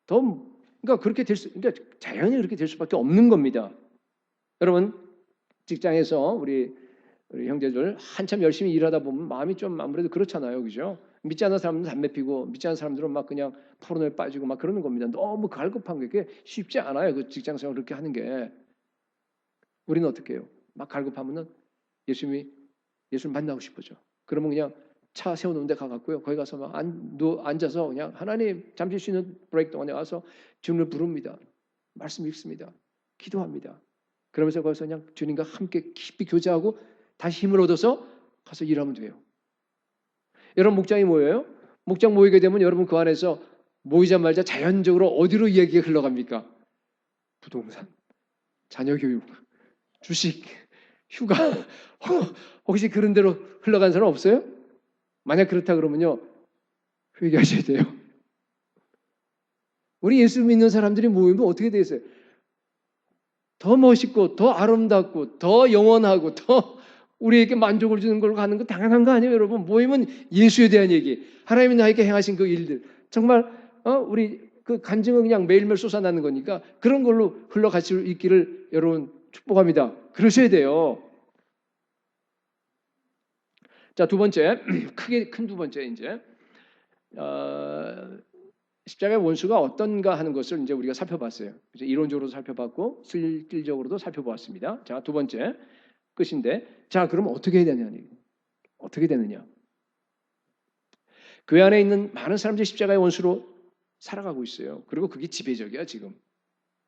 그러니까 그러니까 자연히 그렇게 될 수밖에 없는 겁니다. 여러분 직장에서 우리 형제들 한참 열심히 일하다 보면 마음이 좀 아무래도 그렇잖아요, 그죠? 믿지 않는 사람들은 담배 피고 믿지 않는 사람들은 막 그냥 포르노에 빠지고 막 그러는 겁니다. 너무 갈급한 게 그게 쉽지 않아요. 그 직장 생활 그렇게 하는 게. 우리는 어떻게 해요? 막 갈급하면은 예수를 만나고 싶어져. 그러면 그냥 차 세워놓은 데 가갖고요. 거기 가서 막 앉아서 그냥 하나님 잠시 쉬는 브레이크 동안에 와서 주님을 부릅니다. 말씀 읽습니다. 기도합니다. 그러면서 거기서 그냥 주님과 함께 깊이 교제하고 다시 힘을 얻어서 가서 일하면 돼요. 여러분 목장이 뭐예요? 목장 모이게 되면 여러분 그 안에서 모이자마자 자연적으로 어디로 이야기가 흘러갑니까? 부동산, 자녀 교육, 주식, 휴가 혹시 그런 대로 흘러간 사람 없어요? 만약 그렇다 그러면요 회개하셔야 돼요. 우리 예수 믿는 사람들이 모이면 어떻게 되겠어요? 더 멋있고 더 아름답고 더 영원하고 더 우리에게 만족을 주는 걸로 가는 거 당연한 거 아니에요, 여러분? 모이면 예수에 대한 얘기, 하나님이 나에게 행하신 그 일들, 정말 우리 그 간증은 그냥 매일매일 쏟아나는 거니까 그런 걸로 흘러갈 수 있기를 여러분 축복합니다. 그러셔야 돼요. 자, 두 번째, 큰 두 번째 이제 십자가의 원수가 어떤가 하는 것을 이제 우리가 살펴봤어요. 이제 이론적으로도 살펴봤고 실질적으로도 살펴보았습니다. 자, 두 번째 끝인데, 자, 그럼 어떻게 해야 되느냐? 어떻게 되느냐? 그 안에 있는 많은 사람들이 십자가의 원수로 살아가고 있어요. 그리고 그게 지배적이야 지금.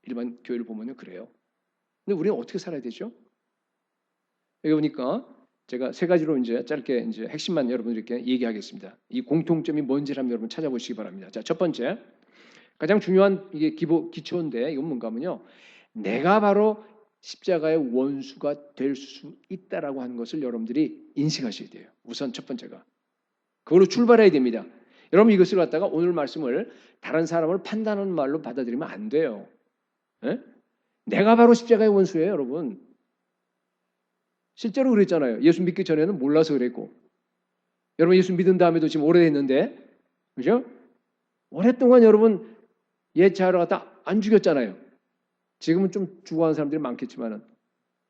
일반 교회를 보면요 그래요. 근데 우리는 어떻게 살아야 되죠? 여기 보니까 제가 세 가지로 이제 짧게 이제 핵심만 여러분들께 얘기하겠습니다. 이 공통점이 뭔지를 한번 여러분 찾아보시기 바랍니다. 자, 첫 번째 가장 중요한 이게 기초인데 이건 뭔가 하면요. 내가 바로 십자가의 원수가 될 수 있다라고 하는 것을 여러분들이 인식하셔야 돼요. 우선 첫 번째가. 그걸로 출발해야 됩니다. 여러분 이것을 갖다가 오늘 말씀을 다른 사람을 판단하는 말로 받아들이면 안 돼요. 에? 내가 바로 십자가의 원수예요, 여러분. 실제로 그랬잖아요. 예수 믿기 전에는 몰라서 그랬고. 여러분 예수 믿은 다음에도 지금 오래됐는데, 그죠? 오랫동안 여러분 예차하러 갔다 안 죽였잖아요. 지금은 좀 죽어가는 사람들이 많겠지만은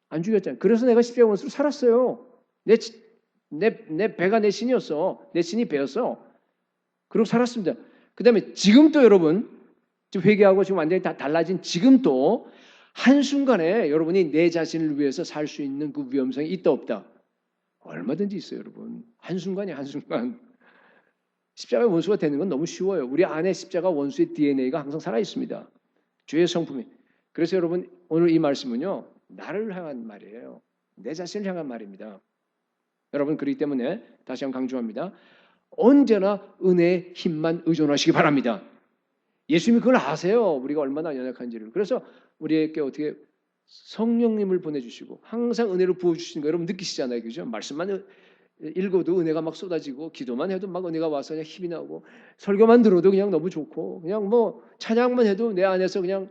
안 죽였잖아요. 그래서 내가 십자가의 원수로 살았어요. 내 배가 내 신이었어. 내 신이 배였어. 그리고 살았습니다. 그 다음에 지금 또 여러분, 지금 회개하고 지금 완전히 다 달라진 지금 또 한순간에 여러분이 내 자신을 위해서 살 수 있는 그 위험성이 있다 없다? 얼마든지 있어요, 여러분. 한순간이야, 한순간. 십자가의 원수가 되는 건 너무 쉬워요. 우리 안에 십자가 원수의 DNA가 항상 살아 있습니다. 죄의 성품이. 그래서 여러분 오늘 이 말씀은요. 나를 향한 말이에요. 내 자신을 향한 말입니다. 여러분 그렇기 때문에 다시 한번 강조합니다. 언제나 은혜의 힘만 의존하시기 바랍니다. 예수님이 그걸 아세요. 우리가 얼마나 연약한지를. 그래서 우리에게 어떻게 성령님을 보내주시고 항상 은혜를 부어주시는 거 여러분 느끼시잖아요. 그죠? 말씀만 읽어도 은혜가 막 쏟아지고 기도만 해도 막 은혜가 와서 그냥 힘이 나고 설교만 들어도 그냥 너무 좋고 그냥 뭐 찬양만 해도 내 안에서 그냥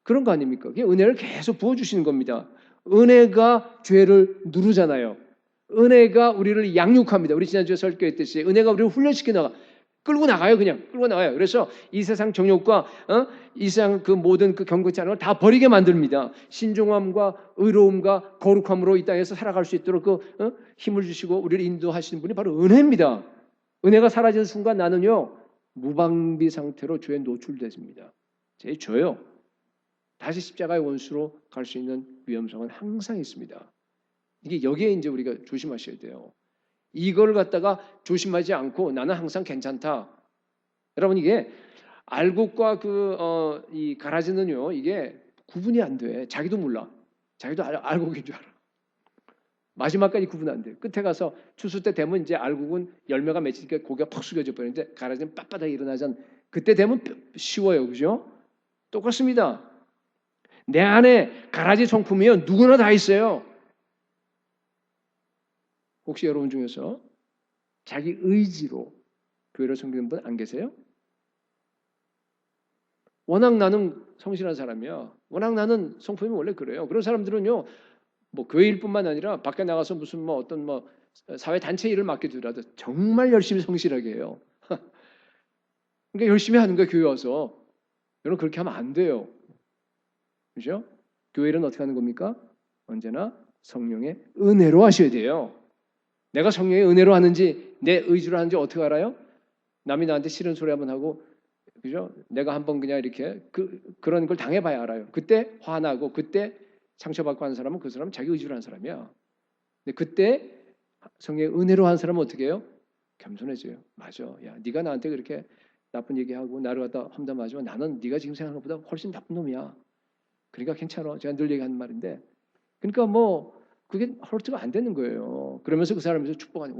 그런 거 아닙니까? 그냥 은혜를 계속 부어주시는 겁니다. 은혜가 죄를 누르잖아요. 은혜가 우리를 양육합니다. 우리 지난주에 설교했듯이 은혜가 우리를 훈련시켜 나가. 끌고 나가요. 그냥 끌고 나가요. 그래서 이 세상 정욕과 이 세상 그 모든 그 경건치 않은 걸 다 버리게 만듭니다. 신중함과 의로움과 거룩함으로 이 땅에서 살아갈 수 있도록 그 힘을 주시고 우리를 인도하시는 분이 바로 은혜입니다. 은혜가 사라지는 순간 나는요 무방비 상태로 죄에 노출됐습니다. 제 저요. 다시 십자가의 원수로 갈 수 있는 위험성은 항상 있습니다. 이게 여기에 이제 우리가 조심하셔야 돼요. 이걸 갖다가 조심하지 않고 나는 항상 괜찮다. 여러분 이게 알곡과 이 가라지는요 이게 구분이 안 돼. 자기도 몰라. 자기도 알곡인 줄 알아. 마지막까지 구분 안 돼. 끝에 가서 추수 때 되면 이제 알곡은 열매가 맺히니까 고기가 퍽 숙여져 버리는데 가라지는 빳빳하게 일어나잖아. 그때 되면 쉬워요, 그죠? 똑같습니다. 내 안에 가라지 성품이요 누구나 다 있어요. 혹시 여러분 중에서 자기 의지로 교회를 섬기는 분 안 계세요? 워낙 나는 성실한 사람이야. 워낙 나는 성품이 원래 그래요. 그런 사람들은요, 뭐 교회일 뿐만 아니라 밖에 나가서 무슨 뭐 어떤 뭐 사회 단체 일을 맡게 되더라도 정말 열심히 성실하게 해요. 그러니까 열심히 하는 거야 교회 와서. 여러분 그렇게 하면 안 돼요. 그죠? 교회는 어떻게 하는 겁니까? 언제나 성령의 은혜로 하셔야 돼요. 내가 성령의 은혜로 하는지 내 의지로 하는지 어떻게 알아요? 남이 나한테 싫은 소리 한번 하고 그죠? 내가 한번 그냥 이렇게 그런 걸 당해봐야 알아요. 그때 화나고 그때 상처받고 하는 사람은 그 사람은 자기 의지로 하는 사람이야. 근데 그때 성령의 은혜로 하는 사람은 어떻게 해요? 겸손해져요. 맞아. 야, 네가 나한테 그렇게 나쁜 얘기하고 나를 갖다 험담하지만 나는 네가 지금 생각하는 것보다 훨씬 나쁜 놈이야. 그러니까 괜찮아. 제가 늘 얘기하는 말인데 그러니까 뭐 그게 허르트가 안 되는 거예요. 그러면서 그 사람에서 축복하는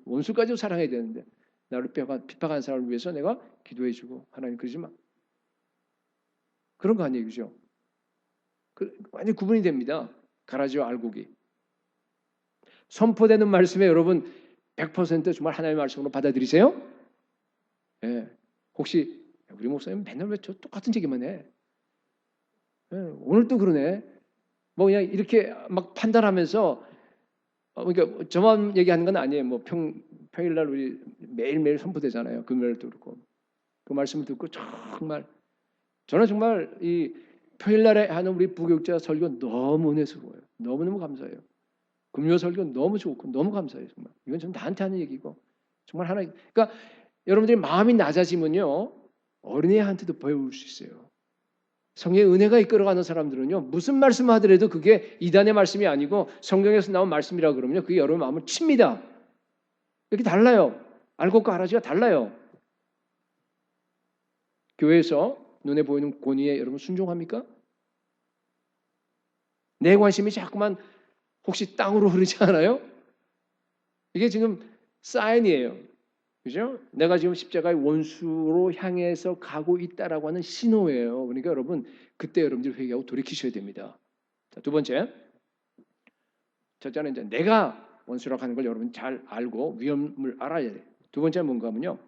원수까지도 사랑해야 되는데 나를 핍박하는 사람을 위해서 내가 기도해주고 하나님 그러지 마. 그런 거 아니에요, 그죠? 완전히 구분이 됩니다. 가라지와 알곡이. 선포되는 말씀에 여러분 100% 정말 하나님의 말씀으로 받아들이세요? 예. 혹시 우리 목사님 맨날 왜 저 똑같은 얘기만 해? 예. 오늘도 그러네. 뭐 그냥 이렇게 막 판단하면서 그러니까 저만 얘기하는 건 아니에요. 뭐 평일날 우리 매일매일 선포되잖아요. 금요일도 그렇고 그 말씀을 듣고 정말 저는 정말 이 평일날에 하는 우리 부교육자 설교 너무 은혜스러워요. 너무너무 감사해요. 금요 설교 너무 좋고 너무 감사해요. 정말 이건 좀 나한테 하는 얘기고 정말 하나. 그러니까 여러분들이 마음이 낮아지면요 어린애한테도 배울 수 있어요. 성령의 은혜가 이끌어가는 사람들은요, 무슨 말씀을 하더라도 그게 이단의 말씀이 아니고 성경에서 나온 말씀이라 그러면요, 그게 여러분 마음을 칩니다. 이렇게 달라요. 알곡과 가라지가 달라요. 교회에서 눈에 보이는 권위에 여러분 순종합니까? 내 관심이 자꾸만 혹시 땅으로 흐르지 않아요? 이게 지금 사인이에요. 그죠? 내가 지금 십자가의 원수로 향해서 가고 있다라고 하는 신호예요. 그러니까 여러분, 그때 여러분들이 회개하고 돌이키셔야 됩니다. 자, 두 번째. 첫째는 이제 내가 원수라고 하는 걸 여러분 잘 알고 위험을 알아야 돼요. 두 번째는 뭔가 하면요.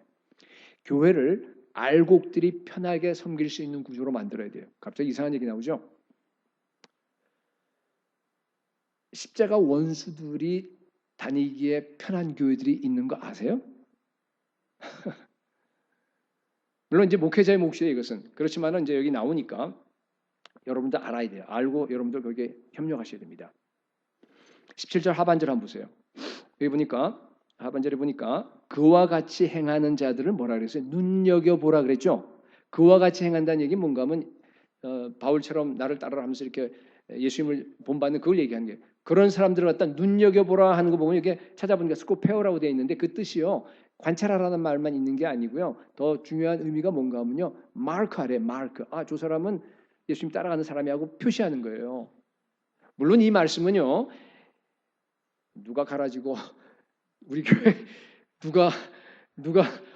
교회를 알곡들이 편하게 섬길 수 있는 구조로 만들어야 돼요. 갑자기 이상한 얘기 나오죠? 십자가 원수들이 다니기에 편한 교회들이 있는 거 아세요? 물론 이제 목회자의 몫이에요, 이것은. 그렇지만은 이제 여기 나오니까 여러분들 알아야 돼요. 알고 여러분들 거기에 협력하셔야 됩니다. 17절 하반절 한번 보세요. 여기 보니까 하반절에 보니까 그와 같이 행하는 자들은 뭐라 그랬어요? 눈여겨보라 그랬죠? 그와 같이 행한다는 얘기 뭔가 하면 바울처럼 나를 따르라 하면서 이렇게 예수님을 본받는 그걸 얘기하는 거예요. 그런 사람들을 갖다 눈여겨보라 하는 거 보면 이게 찾아보니까 스코페어라고 되어 있는데 그 뜻이요. 관찰하라는 말만 있는 게 아니고요. 더 중요한 의미가 뭔가 하면요. 마크하래, 마크. 아, 저 사람은 예수님 따라가는 사람이라고 표시하는 거예요. 물론 이 말씀은요. 누가 갈아지고 우리 교회 누가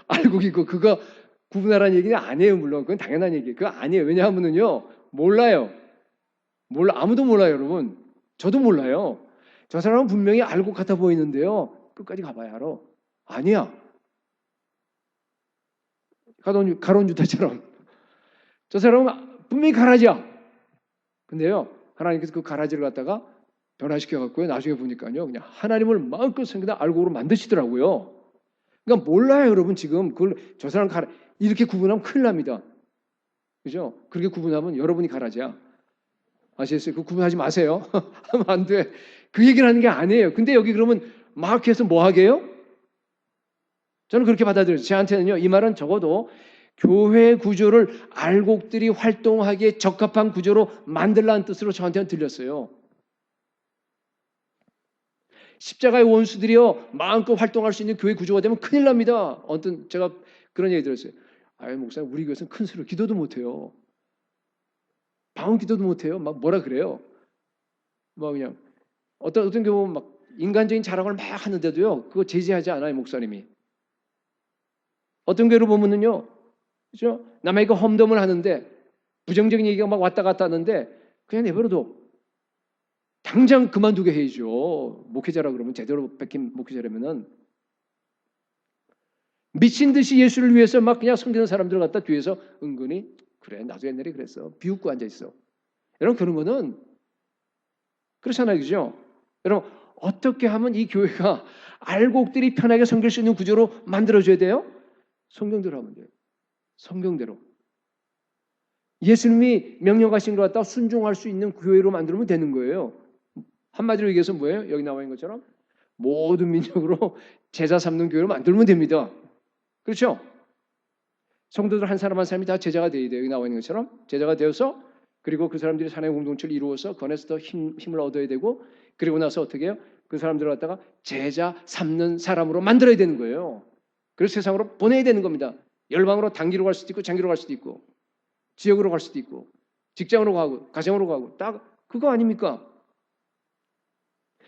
알고 있고 그거 구분하라는 얘기는 아니에요. 물론 그건 당연한 얘기예요. 그거 아니에요. 왜냐하면요. 몰라요. 아무도 몰라요, 여러분. 저도 몰라요. 저 사람은 분명히 알고 같아 보이는데요. 끝까지 가봐야 알아. 아니야. 가론 유다처럼. 저 사람은 분명히 가라지야. 근데요. 하나님께서 그 가라지를 갖다가 변화시켜갖고요. 나중에 보니까요. 그냥 하나님을 마음껏 생각다 알고로 만드시더라고요. 그러니까 몰라요, 여러분. 지금 그걸 저 사람 이렇게 구분하면 큰일 납니다. 그죠? 그렇게 구분하면 여러분이 가라지야. 아시겠어요? 그 구분하지 마세요. 하면 안 돼. 그 얘기를 하는 게 아니에요. 근데 여기 그러면 마크에서 뭐 하게 해요? 저는 그렇게 받아들여요. 저한테는요, 이 말은 적어도 교회 구조를 알곡들이 활동하기에 적합한 구조로 만들라는 뜻으로 저한테는 들렸어요. 십자가의 원수들이요, 마음껏 활동할 수 있는 교회 구조가 되면 큰일 납니다. 어떤 제가 그런 얘기 들었어요. 아유, 목사님, 우리 교회에서는 큰 소리로 기도도 못해요. 방언 기도도 못해요. 막 뭐라 그래요. 뭐 그냥 어떤 경우 막 인간적인 자랑을 막 하는데도요, 그거 제지하지 않아요, 목사님이. 어떤 교회로 보면은요, 그죠? 남에게 험담을 하는데 부정적인 얘기가 막 왔다 갔다 하는데 그냥 내버려둬. 당장 그만두게 해야죠. 목회자라 그러면 제대로 베낀 목회자라면은 미친 듯이 예수를 위해서 막 그냥 섬기는 사람들 갖다 뒤에서 은근히 그래 나도 옛날에 그랬어 비웃고 앉아 있어. 여러분 그런 거는 그렇잖아요, 그죠? 여러분 어떻게 하면 이 교회가 알곡들이 편하게 섬길 수 있는 구조로 만들어줘야 돼요? 성경대로 하면 돼요. 성경대로. 예수님이 명령하신 것 갖다 순종할 수 있는 교회로 만들면 되는 거예요. 한마디로 얘기해서 뭐예요? 여기 나와 있는 것처럼 모든 민족으로 제자 삼는 교회로 만들면 됩니다. 그렇죠? 성도들 한 사람 한 사람이 다 제자가 되어야 돼요. 여기 나와 있는 것처럼 제자가 되어서 그리고 그 사람들이 사랑의 공동체를 이루어서 그 안에서 더 힘을 얻어야 되고 그리고 나서 어떻게 해요? 그 사람들을 갖다가 제자 삼는 사람으로 만들어야 되는 거예요. 그래서 세상으로 보내야 되는 겁니다. 열방으로 단기로 갈 수도 있고 장기로 갈 수도 있고 지역으로 갈 수도 있고 직장으로 가고 가정으로 가고 딱 그거 아닙니까?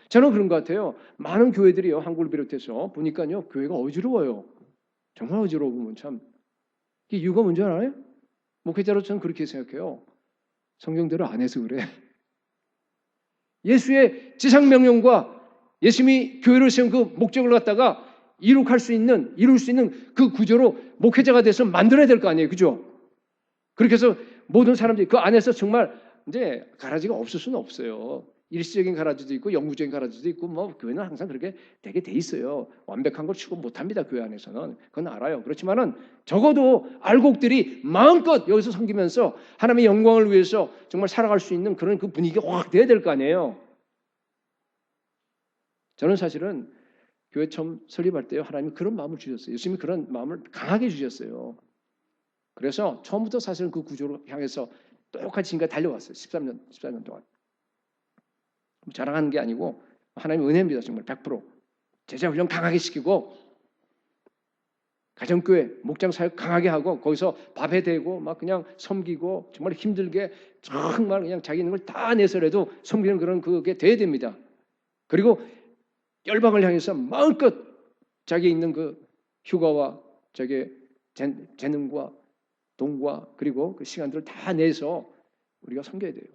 저는 그런 것 같아요. 많은 교회들이요. 한국을 비롯해서 보니까요. 교회가 어지러워요. 정말 어지러우면 참. 이게 이유가 뭔지 알아요? 목회자로 저는 그렇게 생각해요. 성경대로 안 해서 그래. 예수의 지상명령과 예수님이 교회를 세운 그 목적을 갖다가 이룰 수 있는 그 구조로 목회자가 돼서 만들어야 될 거 아니에요. 그죠? 그렇게 해서 모든 사람들이 그 안에서 정말 이제 가라지가 없을 수는 없어요. 일시적인 가라지도 있고 영구적인 가라지도 있고 뭐 교회는 항상 그렇게 되게 돼 있어요. 완벽한 걸 추구 못합니다. 교회 안에서는. 그건 알아요. 그렇지만은 적어도 알곡들이 마음껏 여기서 섬기면서 하나님의 영광을 위해서 정말 살아갈 수 있는 그런 그 분위기가 확 돼야 될 거 아니에요. 저는 사실은 교회 처음 설립할 때요. 하나님이 그런 마음을 주셨어요. 예수님이 그런 마음을 강하게 주셨어요. 그래서 처음부터 사실은 그 구조로 향해서 똑같이 지금까지 달려왔어요. 14년 동안. 자랑하는 게 아니고 하나님의 은혜입니다. 정말 100%. 제자 훈련 강하게 시키고 가정교회 목장 사역 강하게 하고 거기서 밥에 대고 막 그냥 섬기고 정말 힘들게 정말 그냥 자기 있는 걸 다 내서라도 섬기는 그런 그게 돼야 됩니다. 그리고 열방을 향해서 마음껏 자기 있는 그 휴가와 자기 재능과 돈과 그리고 그 시간들을 다 내서 우리가 섬겨야 돼요.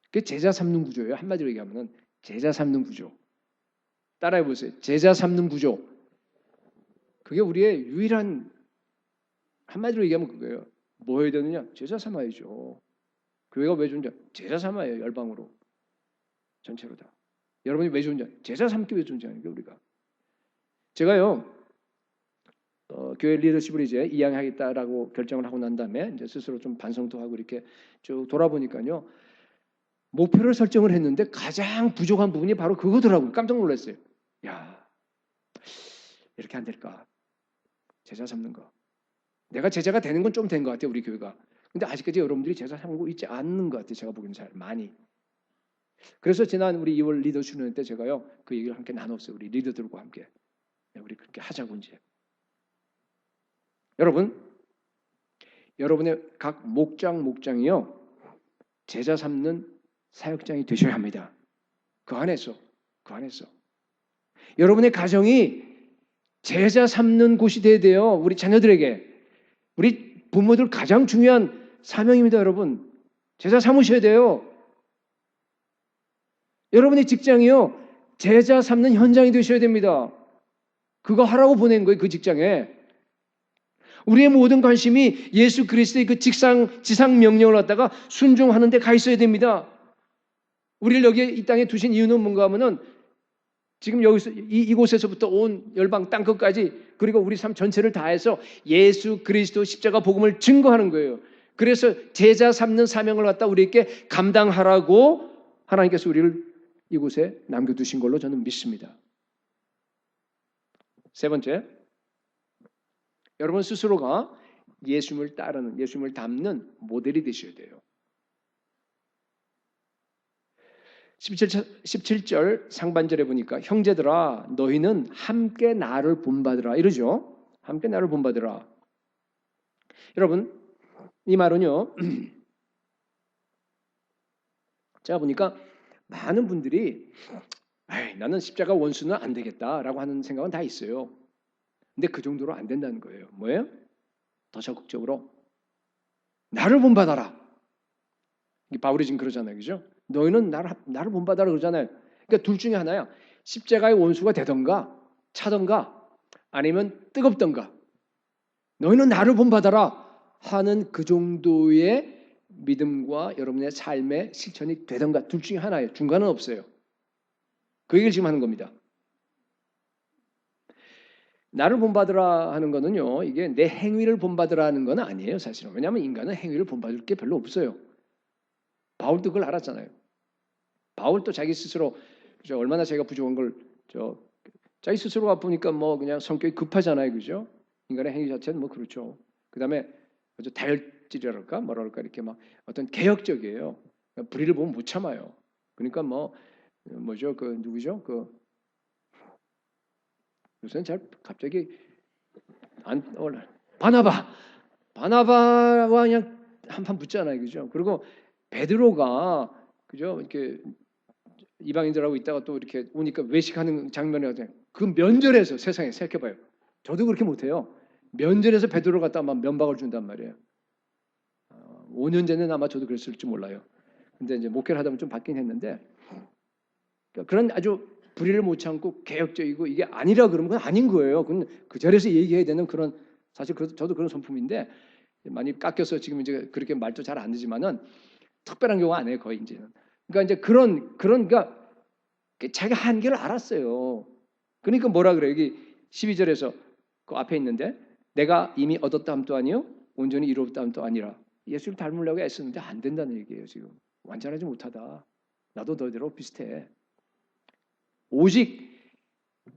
그게 제자 삼는 구조예요. 한마디로 얘기하면 제자 삼는 구조. 따라해 보세요. 제자 삼는 구조. 그게 우리의 유일한 한마디로 얘기하면 그거예요. 뭐 해야 되느냐? 제자 삼아야죠. 교회가 왜 존재? 제자 삼아요. 열방으로. 전체로 다. 여러분이 왜 존재? 제자 삼기 위해 존재하는 게 우리가. 제가요. 교회 리더십을 이제 이양하겠다라고 결정을 하고 난 다음에 이제 스스로 좀 반성도 하고 이렇게 쭉 돌아보니까요. 목표를 설정을 했는데 가장 부족한 부분이 바로 그거더라고요. 깜짝 놀랐어요. 야, 이렇게 안 될까? 제자 삼는 거. 내가 제자가 되는 건 좀 된 것 같아요. 우리 교회가. 근데 아직까지 여러분들이 제자 삼고 있지 않는 것 같아요. 제가 보기에는 잘 많이. 그래서 지난 우리 2월 리더 수련 때 제가요. 그 얘기를 함께 나눴어요. 우리 리더들과 함께. 우리 그렇게 하자고 이제. 여러분, 여러분의 각 목장이요. 제자 삼는 사역장이 되셔야 합니다. 그 안에서. 여러분의 가정이 제자 삼는 곳이 돼야 돼요. 우리 자녀들에게. 우리 부모들 가장 중요한 사명입니다, 여러분. 제자 삼으셔야 돼요. 여러분의 직장이요. 제자 삼는 현장이 되셔야 됩니다. 그거 하라고 보낸 거예요, 그 직장에. 우리의 모든 관심이 예수 그리스도의 그 지상 명령을 갖다가 순종하는 데 가 있어야 됩니다. 우리를 여기 이 땅에 두신 이유는 뭔가 하면은 지금 여기서 이곳에서부터 온 열방 땅 끝까지 그리고 우리 삶 전체를 다해서 예수 그리스도 십자가 복음을 증거하는 거예요. 그래서 제자 삼는 사명을 갖다 우리에게 감당하라고 하나님께서 우리를 이곳에 남겨두신 걸로 저는 믿습니다. 세 번째, 여러분 스스로가 예수님을 따르는, 예수님을 닮는 모델이 되셔야 돼요. 17절 상반절에 보니까 형제들아 너희는 함께 나를 본받으라 이러죠. 함께 나를 본받으라. 여러분 이 말은요. 제가 보니까 많은 분들이 나는 십자가 원수는 안 되겠다라고 하는 생각은 다 있어요. 근데 그 정도로 안 된다는 거예요. 뭐예요? 더 적극적으로 나를 본받아라. 바울이 지금 그러잖아요. 그죠? 너희는 나를 본받아라 그러잖아요. 그러니까 둘 중에 하나야. 십자가의 원수가 되던가 차던가 아니면 뜨겁던가. 너희는 나를 본받아라 하는 그 정도의 믿음과 여러분의 삶의 실천이 되던가 둘 중에 하나예요. 중간은 없어요. 그 얘기를 지금 하는 겁니다. 나를 본받으라 하는 거는요. 이게 내 행위를 본받으라 하는 건 아니에요. 사실은. 왜냐하면 인간은 행위를 본받을 게 별로 없어요. 바울도 그걸 알았잖아요. 바울도 자기 스스로 얼마나 자기가 부족한 걸 자기 스스로가 보니까 뭐 그냥 성격이 급하잖아요. 그죠? 인간의 행위 자체는 뭐 그렇죠. 그다음에 아주 다혈질이랄까 뭐라 그럴까 이렇게 막 어떤 개혁적이에요. 불의를 보면 못 참아요. 그러니까 뭐죠? 그 누구죠? 그 요새는 잘 갑자기 안 올라. 바나바와 그냥 한판 붙잖아요. 그죠? 그리고 베드로가 그죠? 이렇게 이방인들하고 있다가 또 이렇게 오니까 외식하는 장면이 그 면전에서 세상에 생각해봐요. 저도 그렇게 못해요. 면전에서 베드로 갖다 막 면박을 준단 말이에요. 5년 전에는 아마 저도 그랬을지 몰라요. 근데 이제 목회를 하다 보면 좀 바뀌긴 했는데 그런 아주 불의를 못 참고 개혁적이고 이게 아니라 그러면 그건 아닌 거예요. 그건 그 자리에서 얘기해야 되는 그런 사실 저도 그런 성품인데 많이 깎여서 지금 이제 그렇게 말도 잘 안 되지만은 특별한 경우가 아니에요. 거의 이제는. 그러니까 이제 그러니까 자기가 한계를 알았어요. 그러니까 뭐라 그래요? 여기 12절에서 그 앞에 있는데 내가 이미 얻었다 함도 아니요 온전히 이루었다 함도 아니라 예수를 닮으려고 애쓰는데 안 된다는 얘기예요. 지금 완전하지 못하다. 나도 너희대로 비슷해. 오직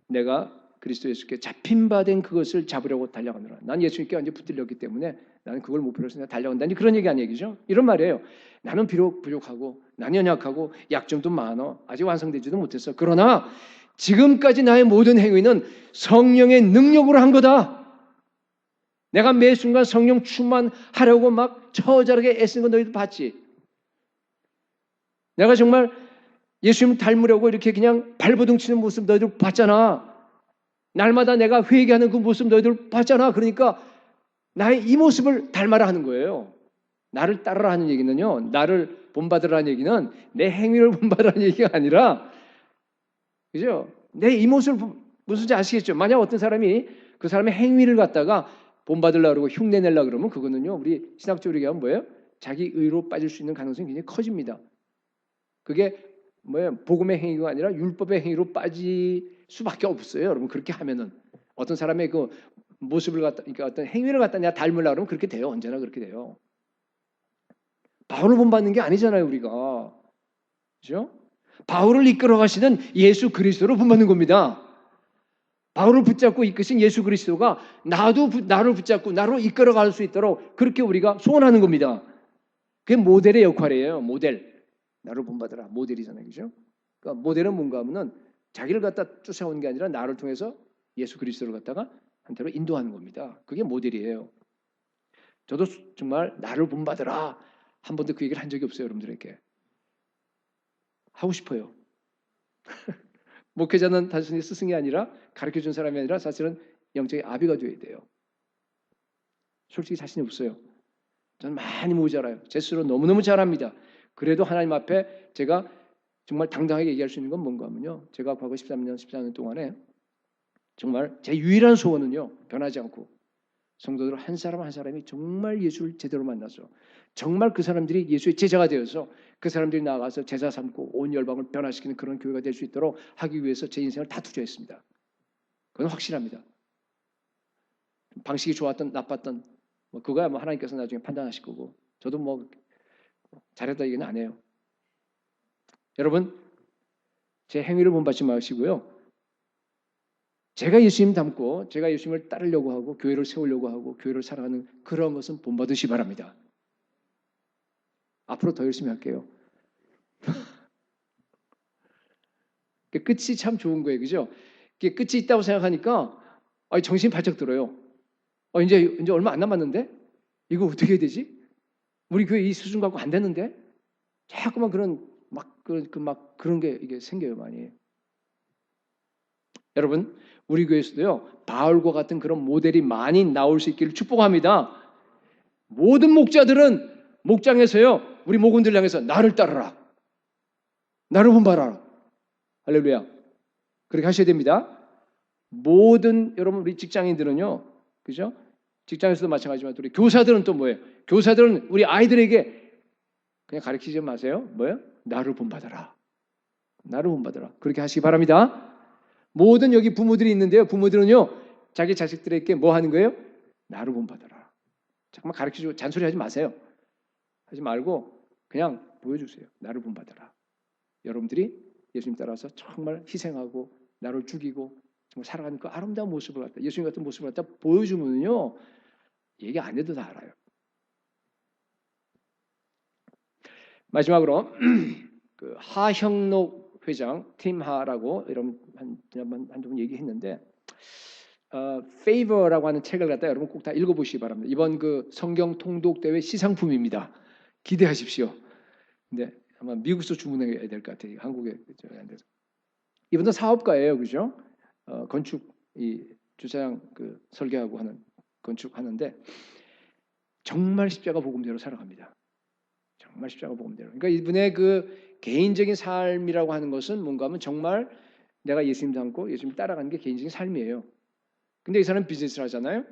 내가 그리스도 예수께 잡힌 바 된 그것을 잡으려고 달려가노라. 난 예수님께 완전히 붙들렸기 때문에 나는 그걸 목표로 해서 달려간다. 그런 얘기 아니에요. 그죠? 이런 말이에요. 나는 비록 부족하고 나는 연약하고 약점도 많아. 아직 완성되지도 못했어. 그러나 지금까지 나의 모든 행위는 성령의 능력으로 한 거다. 내가 매 순간 성령 충만하려고 막 처절하게 애쓰는 거 너희도 봤지? 내가 정말 예수님 닮으려고 이렇게 그냥 발버둥 치는 모습 너희들 봤잖아. 날마다 내가 회개하는 그 모습 너희들 봤잖아. 그러니까 나의 이 모습을 닮아라 하는 거예요. 나를 따르라 하는 얘기는요. 나를 본받으라는 얘기는 내 행위를 본받으라는 얘기가 아니라, 그죠? 내 이 모습을 무슨지 아시겠죠? 만약 어떤 사람이 그 사람의 행위를 갖다가 본받으려고 그러고 흉내내려고 그러면 그거는요. 우리 신학적으로 얘기하면 뭐예요? 자기 의로 빠질 수 있는 가능성이 굉장히 커집니다. 그게 뭐예요? 복음의 행위가 아니라 율법의 행위로 빠질 수밖에 없어요. 여러분 그렇게 하면은 어떤 사람의 그 모습을 갖다, 그러니까 어떤 행위를 갖다 내가 닮으려고 그러면 그렇게 돼요. 언제나 그렇게 돼요. 바울을 본받는 게 아니잖아요, 우리가. 그죠? 바울을 이끌어 가시는 예수 그리스도를 본받는 겁니다. 바울을 붙잡고 이끄신 예수 그리스도가 나를 붙잡고 나로 이끌어 갈 수 있도록 그렇게 우리가 소원하는 겁니다. 그게 모델의 역할이에요. 모델. 나를 본받으라. 모델이잖아요. 그죠? 그러니까 모델은 뭔가 하면은 자기를 갖다 쫓아오는 게 아니라 나를 통해서 예수 그리스도를 갖다가 한테로 인도하는 겁니다. 그게 모델이에요. 저도 정말 나를 본받으라. 한 번도 그 얘기를 한 적이 없어요. 여러분들에게. 하고 싶어요. 목회자는 단순히 스승이 아니라 가르쳐준 사람이 아니라 사실은 영적인 아비가 되어야 돼요. 솔직히 자신이 없어요. 저는 많이 모자라요. 제 스스로 너무너무 잘합니다. 그래도 하나님 앞에 제가 정말 당당하게 얘기할 수 있는 건 뭔가 하면요. 제가 과거 13년, 14년 동안에 정말 제 유일한 소원은요. 변하지 않고 성도들 한 사람 한 사람이 정말 예수를 제대로 만나서 정말 그 사람들이 예수의 제자가 되어서 그 사람들이 나가서 제자 삼고 온 열방을 변화시키는 그런 교회가 될 수 있도록 하기 위해서 제 인생을 다 투자했습니다. 그건 확실합니다. 방식이 좋았던 나빴던 뭐 그거야 뭐 하나님께서 나중에 판단하실 거고 저도 뭐 잘했다 얘기는 안 해요. 여러분 제 행위를 본받지 마시고요. 제가 예수님 닮고 제가 예수님을 따르려고 하고 교회를 세우려고 하고 교회를 사랑하는 그런 것은 본받으시 바랍니다. 앞으로 더 열심히 할게요. 끝이 참 좋은 거예요. 그죠? 끝이 있다고 생각하니까 정신이 바짝 들어요. 이제 얼마 안 남았는데? 이거 어떻게 해야 되지? 우리 교회 이 수준 갖고 안 되는데? 자꾸만 그런 그런 게 이게 생겨요, 많이. 여러분, 우리 교회에서도요, 바울과 같은 그런 모델이 많이 나올 수 있기를 축복합니다. 모든 목자들은 목장에서요, 우리 목원들 향해서 나를 따르라. 나를 본받아라. 할렐루야. 그렇게 하셔야 됩니다. 모든 여러분 우리 직장인들은요, 그죠? 직장에서도 마찬가지지만 우리 교사들은 또 뭐예요? 교사들은 우리 아이들에게 그냥 가르치지 마세요. 뭐예요? 나를 본받아라. 나를 본받아라. 그렇게 하시기 바랍니다. 모든 여기 부모들이 있는데요. 부모들은요, 자기 자식들에게 뭐 하는 거예요? 나를 본받아라. 잠깐만 가르치고 잔소리하지 마세요. 하지 말고 그냥 보여주세요. 나를 본받아라. 여러분들이 예수님 따라서 정말 희생하고 나를 죽이고 정말 살아가는 그 아름다운 모습을 갖다 예수님 같은 모습을 갖다 보여주면요 얘기 안 해도 다 알아요. 마지막으로 그 하형록 회장 팀 하라고 여러분 한두 번 얘기했는데 Favor라고 하는 책을 갖다 여러분 꼭 다 읽어보시기 바랍니다. 이번 그 성경 통독 대회 시상품입니다. 기대하십시오. 근데 아마 미국에서 주문해야 될 것 같아요. 한국에 안 돼서. 이분도 사업가예요, 그죠? 건축 이 주차장 그 설계하고 하는 건축하는데 정말 십자가 복음대로 살아갑니다. 정말 십자가 복음대로. 그러니까 이분의 그 개인적인 삶이라고 하는 것은 뭔가 하면 정말 내가 예수님 닮고 예수님 따라가는 게 개인적인 삶이에요. 근데 이 사람은 비즈니스를 하잖아요.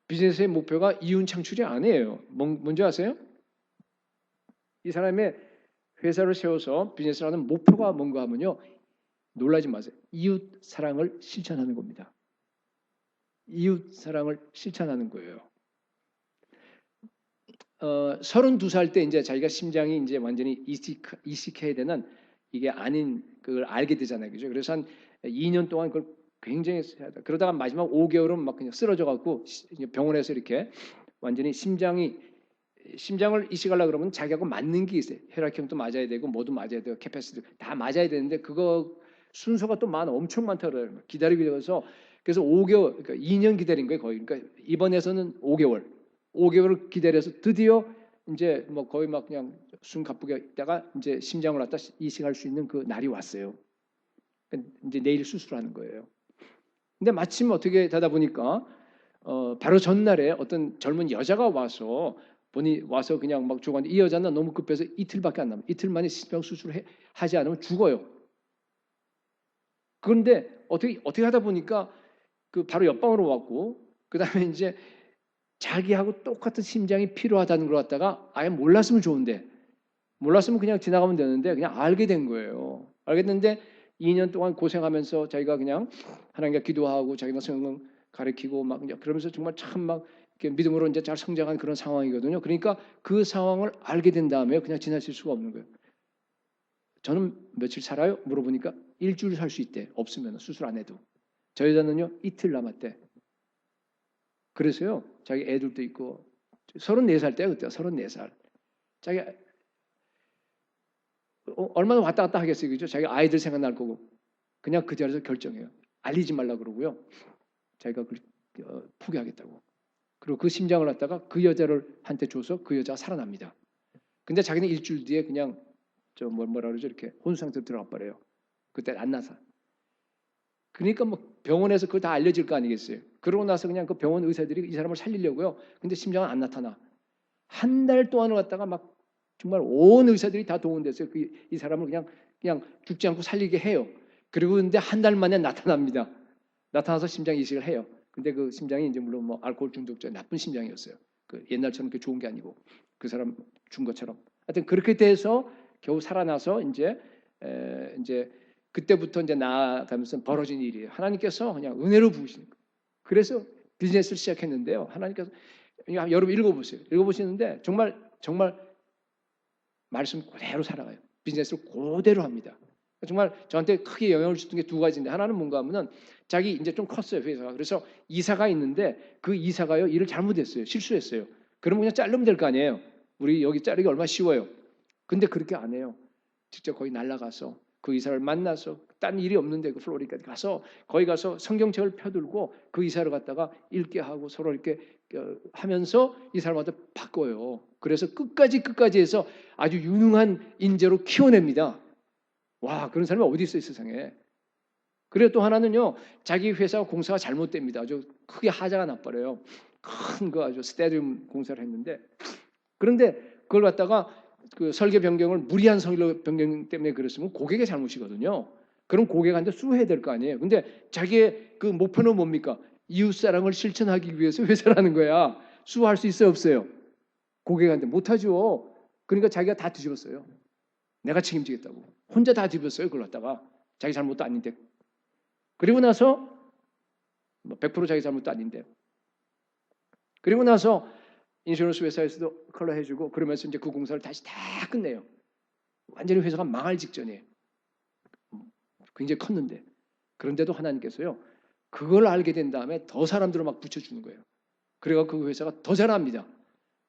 비즈니스의 목표가 이윤 창출이 아니에요. 뭔지 아세요? 이 사람의 회사를 세워서 비즈니스를 하는 목표가 뭔가 하면요. 놀라지 마세요. 이웃 사랑을 실천하는 겁니다. 이웃 사랑을 실천하는 거예요. 32살 때 이제 자기가 심장이 이제 완전히 이식해야 되는 이게 아닌 그걸 알게 되잖아요. 그죠? 그래서 한 2년 동안 그걸 굉장히 세하다. 그러다가 마지막 5개월은 막 그냥 쓰러져 갖고 병원에서 이렇게 완전히 심장을 이식하려고 그러면 자기하고 맞는 게 있어요. 혈액형도 맞아야 되고 뭐도 맞아야 되고 캐패시티 다 맞아야 되는데 그거 순서가 또 엄청 많다 그래요. 기다리고 있어서 그래서 5개월 그러니까 2년 기다린 거예요, 거의. 그러니까 입원해서는 5개월을 기다려서 드디어 이제 뭐 거의 막 그냥 숨 가쁘게 있다가 이제 심장을 갖다 이식할 수 있는 그 날이 왔어요. 이제 내일 수술하는 거예요. 근데 마침 어떻게 되다 보니까 바로 전날에 어떤 젊은 여자가 와서 그냥 막 죽었는데 이 여자는 너무 급해서 이틀밖에 안 남아. 이틀 만에 심장 수술을 하지 않으면 죽어요. 그런데 어떻게 하다 보니까 그 바로 옆방으로 왔고 그다음에 이제 자기하고 똑같은 심장이 필요하다는 걸 갖다가 아예 몰랐으면 좋은데 몰랐으면 그냥 지나가면 되는데 그냥 알게 된 거예요. 알게 됐는데 2년 동안 고생하면서 자기가 그냥 하나님께 기도하고 자기가 성경 가르치고 막 그러면서 정말 참 막 믿음으로 이제 잘 성장한 그런 상황이거든요. 그러니까 그 상황을 알게 된 다음에 그냥 지나칠 수가 없는 거예요. 저는 며칠 살아요? 물어보니까 일주일 살 수 있대. 없으면 수술 안 해도. 저 여자는요 이틀 남았대. 그래서요 자기 애들도 있고 34살 때야 그때 34살. 자기 얼마나 왔다 갔다 하겠어요, 그죠? 자기 아이들 생각날 거고 그냥 그 자리에서 결정해요. 알리지 말라 그러고요. 자기가 포기하겠다고. 그리고 그 심장을 갖다가 그 여자를 한테 줘서 그 여자가 살아납니다. 근데 자기는 일주일 뒤에 그냥 뭐라 그러죠? 이렇게 혼수 상태로 들어가 버려요. 그때 안 나서. 그러니까 뭐 병원에서 그거 다 알려질 거 아니겠어요? 그러고 나서 그냥 그 병원 의사들이 이 사람을 살리려고요. 근데 심장은 안 나타나. 한 달 동안을 갖다가 막 정말 온 의사들이 다 동원됐어요. 이 사람을 그냥 죽지 않고 살리게 해요. 그리고 근데 한 달 만에 나타납니다. 나타나서 심장 이식을 해요. 근데 그 심장이 이제 물론 뭐 알코올 중독자 나쁜 심장이었어요. 그 옛날처럼 그렇게 좋은 게 아니고 그 사람 준 것처럼. 하여튼 그렇게 돼서 겨우 살아나서 이제 그때부터 이제 나아가면서 벌어진 일이에요. 하나님께서 그냥 은혜로 부으시는 거예요. 그래서 비즈니스를 시작했는데요. 하나님께서 여러분 읽어보세요. 읽어보시는데 정말 말씀 그대로 살아가요. 비즈니스를 그대로 합니다. 정말 저한테 크게 영향을 줬던 게 두 가지인데 하나는 뭔가 하면은 자기 이제 좀 컸어요 회사가. 그래서 이사가 있는데 그 이사가요 일을 잘못했어요. 실수했어요. 그러면 그냥 자르면 될 거 아니에요. 우리 여기 자르기 얼마나 쉬워요. 근데 그렇게 안 해요. 직접 거기 날아가서 그 이사를 만나서 딴 일이 없는데 그 플로리다까지 가서 거기 가서 성경책을 펴들고 그 이사를 갖다가 읽게 하고 서로 이렇게 하면서 이 사람한테 바꿔요. 그래서 끝까지 해서 아주 유능한 인재로 키워냅니다. 와, 그런 사람이 어디 있어요, 세상에. 그리고 또 하나는요, 자기 회사 공사가 잘못됩니다. 아주 크게 하자가 나버려요. 큰 거 아주 스타디움 공사를 했는데, 그런데 그걸 갖다가 그 설계 변경을 무리한 설계 변경 때문에 그랬으면 고객의 잘못이거든요. 그럼 고객한테 수해야 될 거 아니에요. 근데 자기의 그 목표는 뭡니까? 이웃사랑을 실천하기 위해서 회사라는 거야. 수할 수 있어요, 없어요? 고객한테 못하죠. 그러니까 자기가 다 뒤집었어요. 내가 책임지겠다고. 혼자 다 뒤집었어요. 그걸 갖다가. 자기 잘못도 아닌데. 그리고 나서 100% 자기 잘못도 아닌데. 그리고 나서 인슈런스 회사에서도 컬러 해주고 그러면서 이제 그 공사를 다시 다 끝내요. 완전히 회사가 망할 직전이에요. 굉장히 컸는데. 그런데도 하나님께서요. 그걸 알게 된 다음에 더 사람들을 막 붙여주는 거예요. 그래서 그 회사가 더 잘합니다.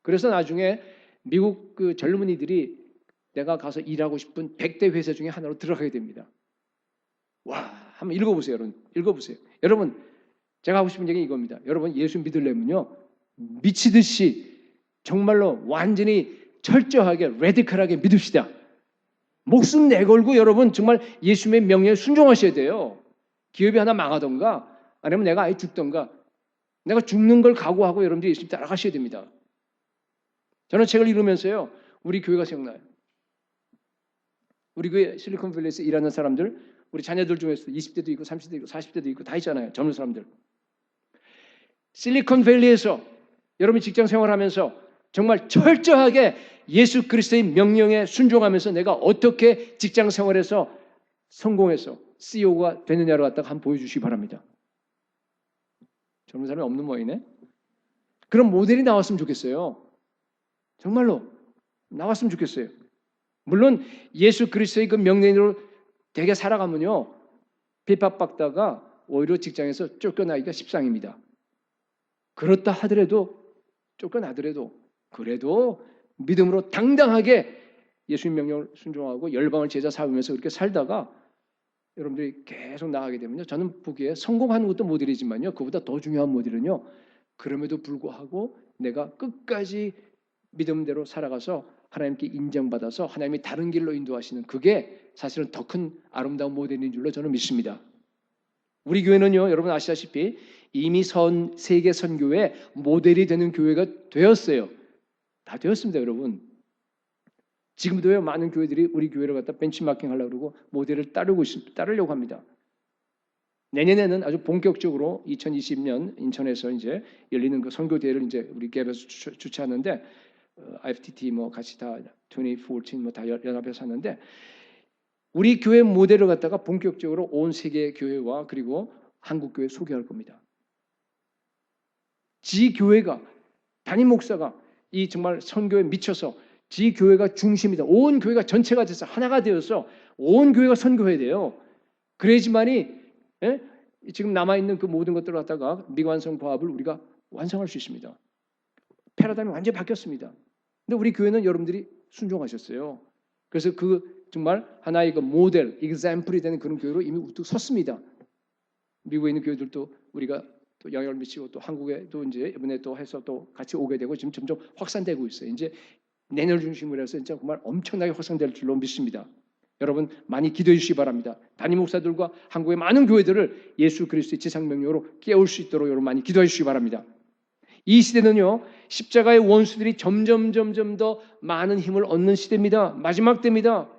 그래서 나중에 미국 그 젊은이들이 내가 가서 일하고 싶은 100대 회사 중에 하나로 들어가게 됩니다. 와, 한번 읽어보세요, 여러분. 읽어보세요. 여러분, 제가 하고 싶은 얘기 이겁니다. 여러분, 예수 믿으려면요. 미치듯이 정말로 완전히 철저하게 레디컬하게 믿읍시다. 목숨 내걸고 여러분 정말 예수님의 명령에 순종하셔야 돼요. 기업이 하나 망하던가 아니면 내가 아예 죽던가 내가 죽는 걸 각오하고 여러분들이 예수님 따라가셔야 됩니다. 저는 책을 읽으면서요. 우리 교회가 생각나요. 우리 교회 실리콘밸리에서 일하는 사람들 우리 자녀들 중에서 20대도 있고 30대도 있고 40대도 있고 다 있잖아요. 젊은 사람들. 실리콘밸리에서 여러분이 직장 생활하면서 정말 철저하게 예수 그리스도의 명령에 순종하면서 내가 어떻게 직장 생활에서 성공해서 CEO가 되느냐를 갖다가 한번 보여주시기 바랍니다. 젊은 사람이 없는 모양이네. 그런 모델이 나왔으면 좋겠어요. 정말로 나왔으면 좋겠어요. 물론 예수 그리스도의 그 명령으로 되게 살아가면요. 비판받다가 오히려 직장에서 쫓겨나기가 십상입니다. 그렇다 하더라도 쫓겨나더라도 그래도 믿음으로 당당하게 예수님 명령을 순종하고 열방을 제자 삼으면서 그렇게 살다가 여러분들이 계속 나가게 되면요. 저는 보기에 성공하는 것도 모델이지만요. 그보다 더 중요한 모델은요. 그럼에도 불구하고 내가 끝까지 믿음대로 살아가서 하나님께 인정받아서 하나님이 다른 길로 인도하시는 그게 사실은 더 큰 아름다운 모델인 줄로 저는 믿습니다. 우리 교회는요. 여러분 아시다시피 이미 세계 선교의 모델이 되는 교회가 되었어요. 다 되었습니다. 여러분. 지금도요. 많은 교회들이 우리 교회를 갖다 벤치마킹 하려고 그러고 모델을 따르려고 합니다. 내년에는 아주 본격적으로 2020년 인천에서 이제 열리는 그 선교 대회를 이제 우리 교회에서 주최하는데 IFTT 뭐 같이 다 2014 뭐 다 연합해서 하는데 우리 교회 모델을 갖다가 본격적으로 온 세계 교회와 그리고 한국 교회 소개할 겁니다. 지 교회가 담임 목사가 이 정말 선교에 미쳐서 지 교회가 중심이다. 온 교회가 전체가 돼서 하나가 되어서 온 교회가 선교해야 돼요. 그래야지만이 지금 남아있는 그 모든 것들을 갖다가 미완성 과업을 우리가 완성할 수 있습니다. 패러다임이 완전히 바뀌었습니다. 근데 우리 교회는 여러분들이 순종하셨어요. 그래서 그 정말 하나의 그 모델, example이 되는 그런 교회로 이미 우뚝 섰습니다. 미국에 있는 교회들도 우리가 또 영향을 미치고 또 한국에도 이제 이번에 또 해서 또 같이 오게 되고 지금 점점 확산되고 있어요. 이제 내년을 중심으로 해서 진짜 정말 엄청나게 확산될 줄로 믿습니다. 여러분 많이 기도해 주시기 바랍니다. 담임 목사들과 한국의 많은 교회들을 예수 그리스도의 지상명령으로 깨울 수 있도록 여러분 많이 기도해 주시기 바랍니다. 이 시대는요. 십자가의 원수들이 점점 더 많은 힘을 얻는 시대입니다. 마지막 때입니다.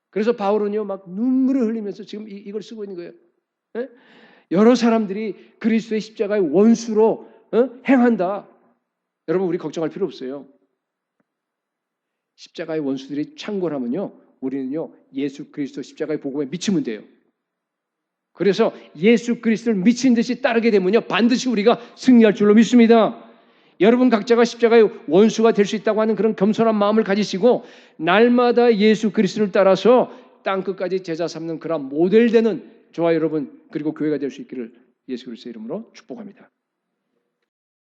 그래서 바울은요. 막 눈물을 흘리면서 지금 이걸 쓰고 있는 거예요. 에? 여러 사람들이 그리스도의 십자가의 원수로 행한다. 여러분 우리 걱정할 필요 없어요. 십자가의 원수들이 창궐하면요. 우리는요. 예수 그리스도 십자가의 복음에 미치면 돼요. 그래서 예수 그리스도를 미친 듯이 따르게 되면요. 반드시 우리가 승리할 줄로 믿습니다. 여러분 각자가 십자가의 원수가 될 수 있다고 하는 그런 겸손한 마음을 가지시고 날마다 예수 그리스도를 따라서 땅끝까지 제자 삼는 그런 모델되는 저와 여러분 그리고 교회가 될 수 있기를 예수 그리스도의 이름으로 축복합니다.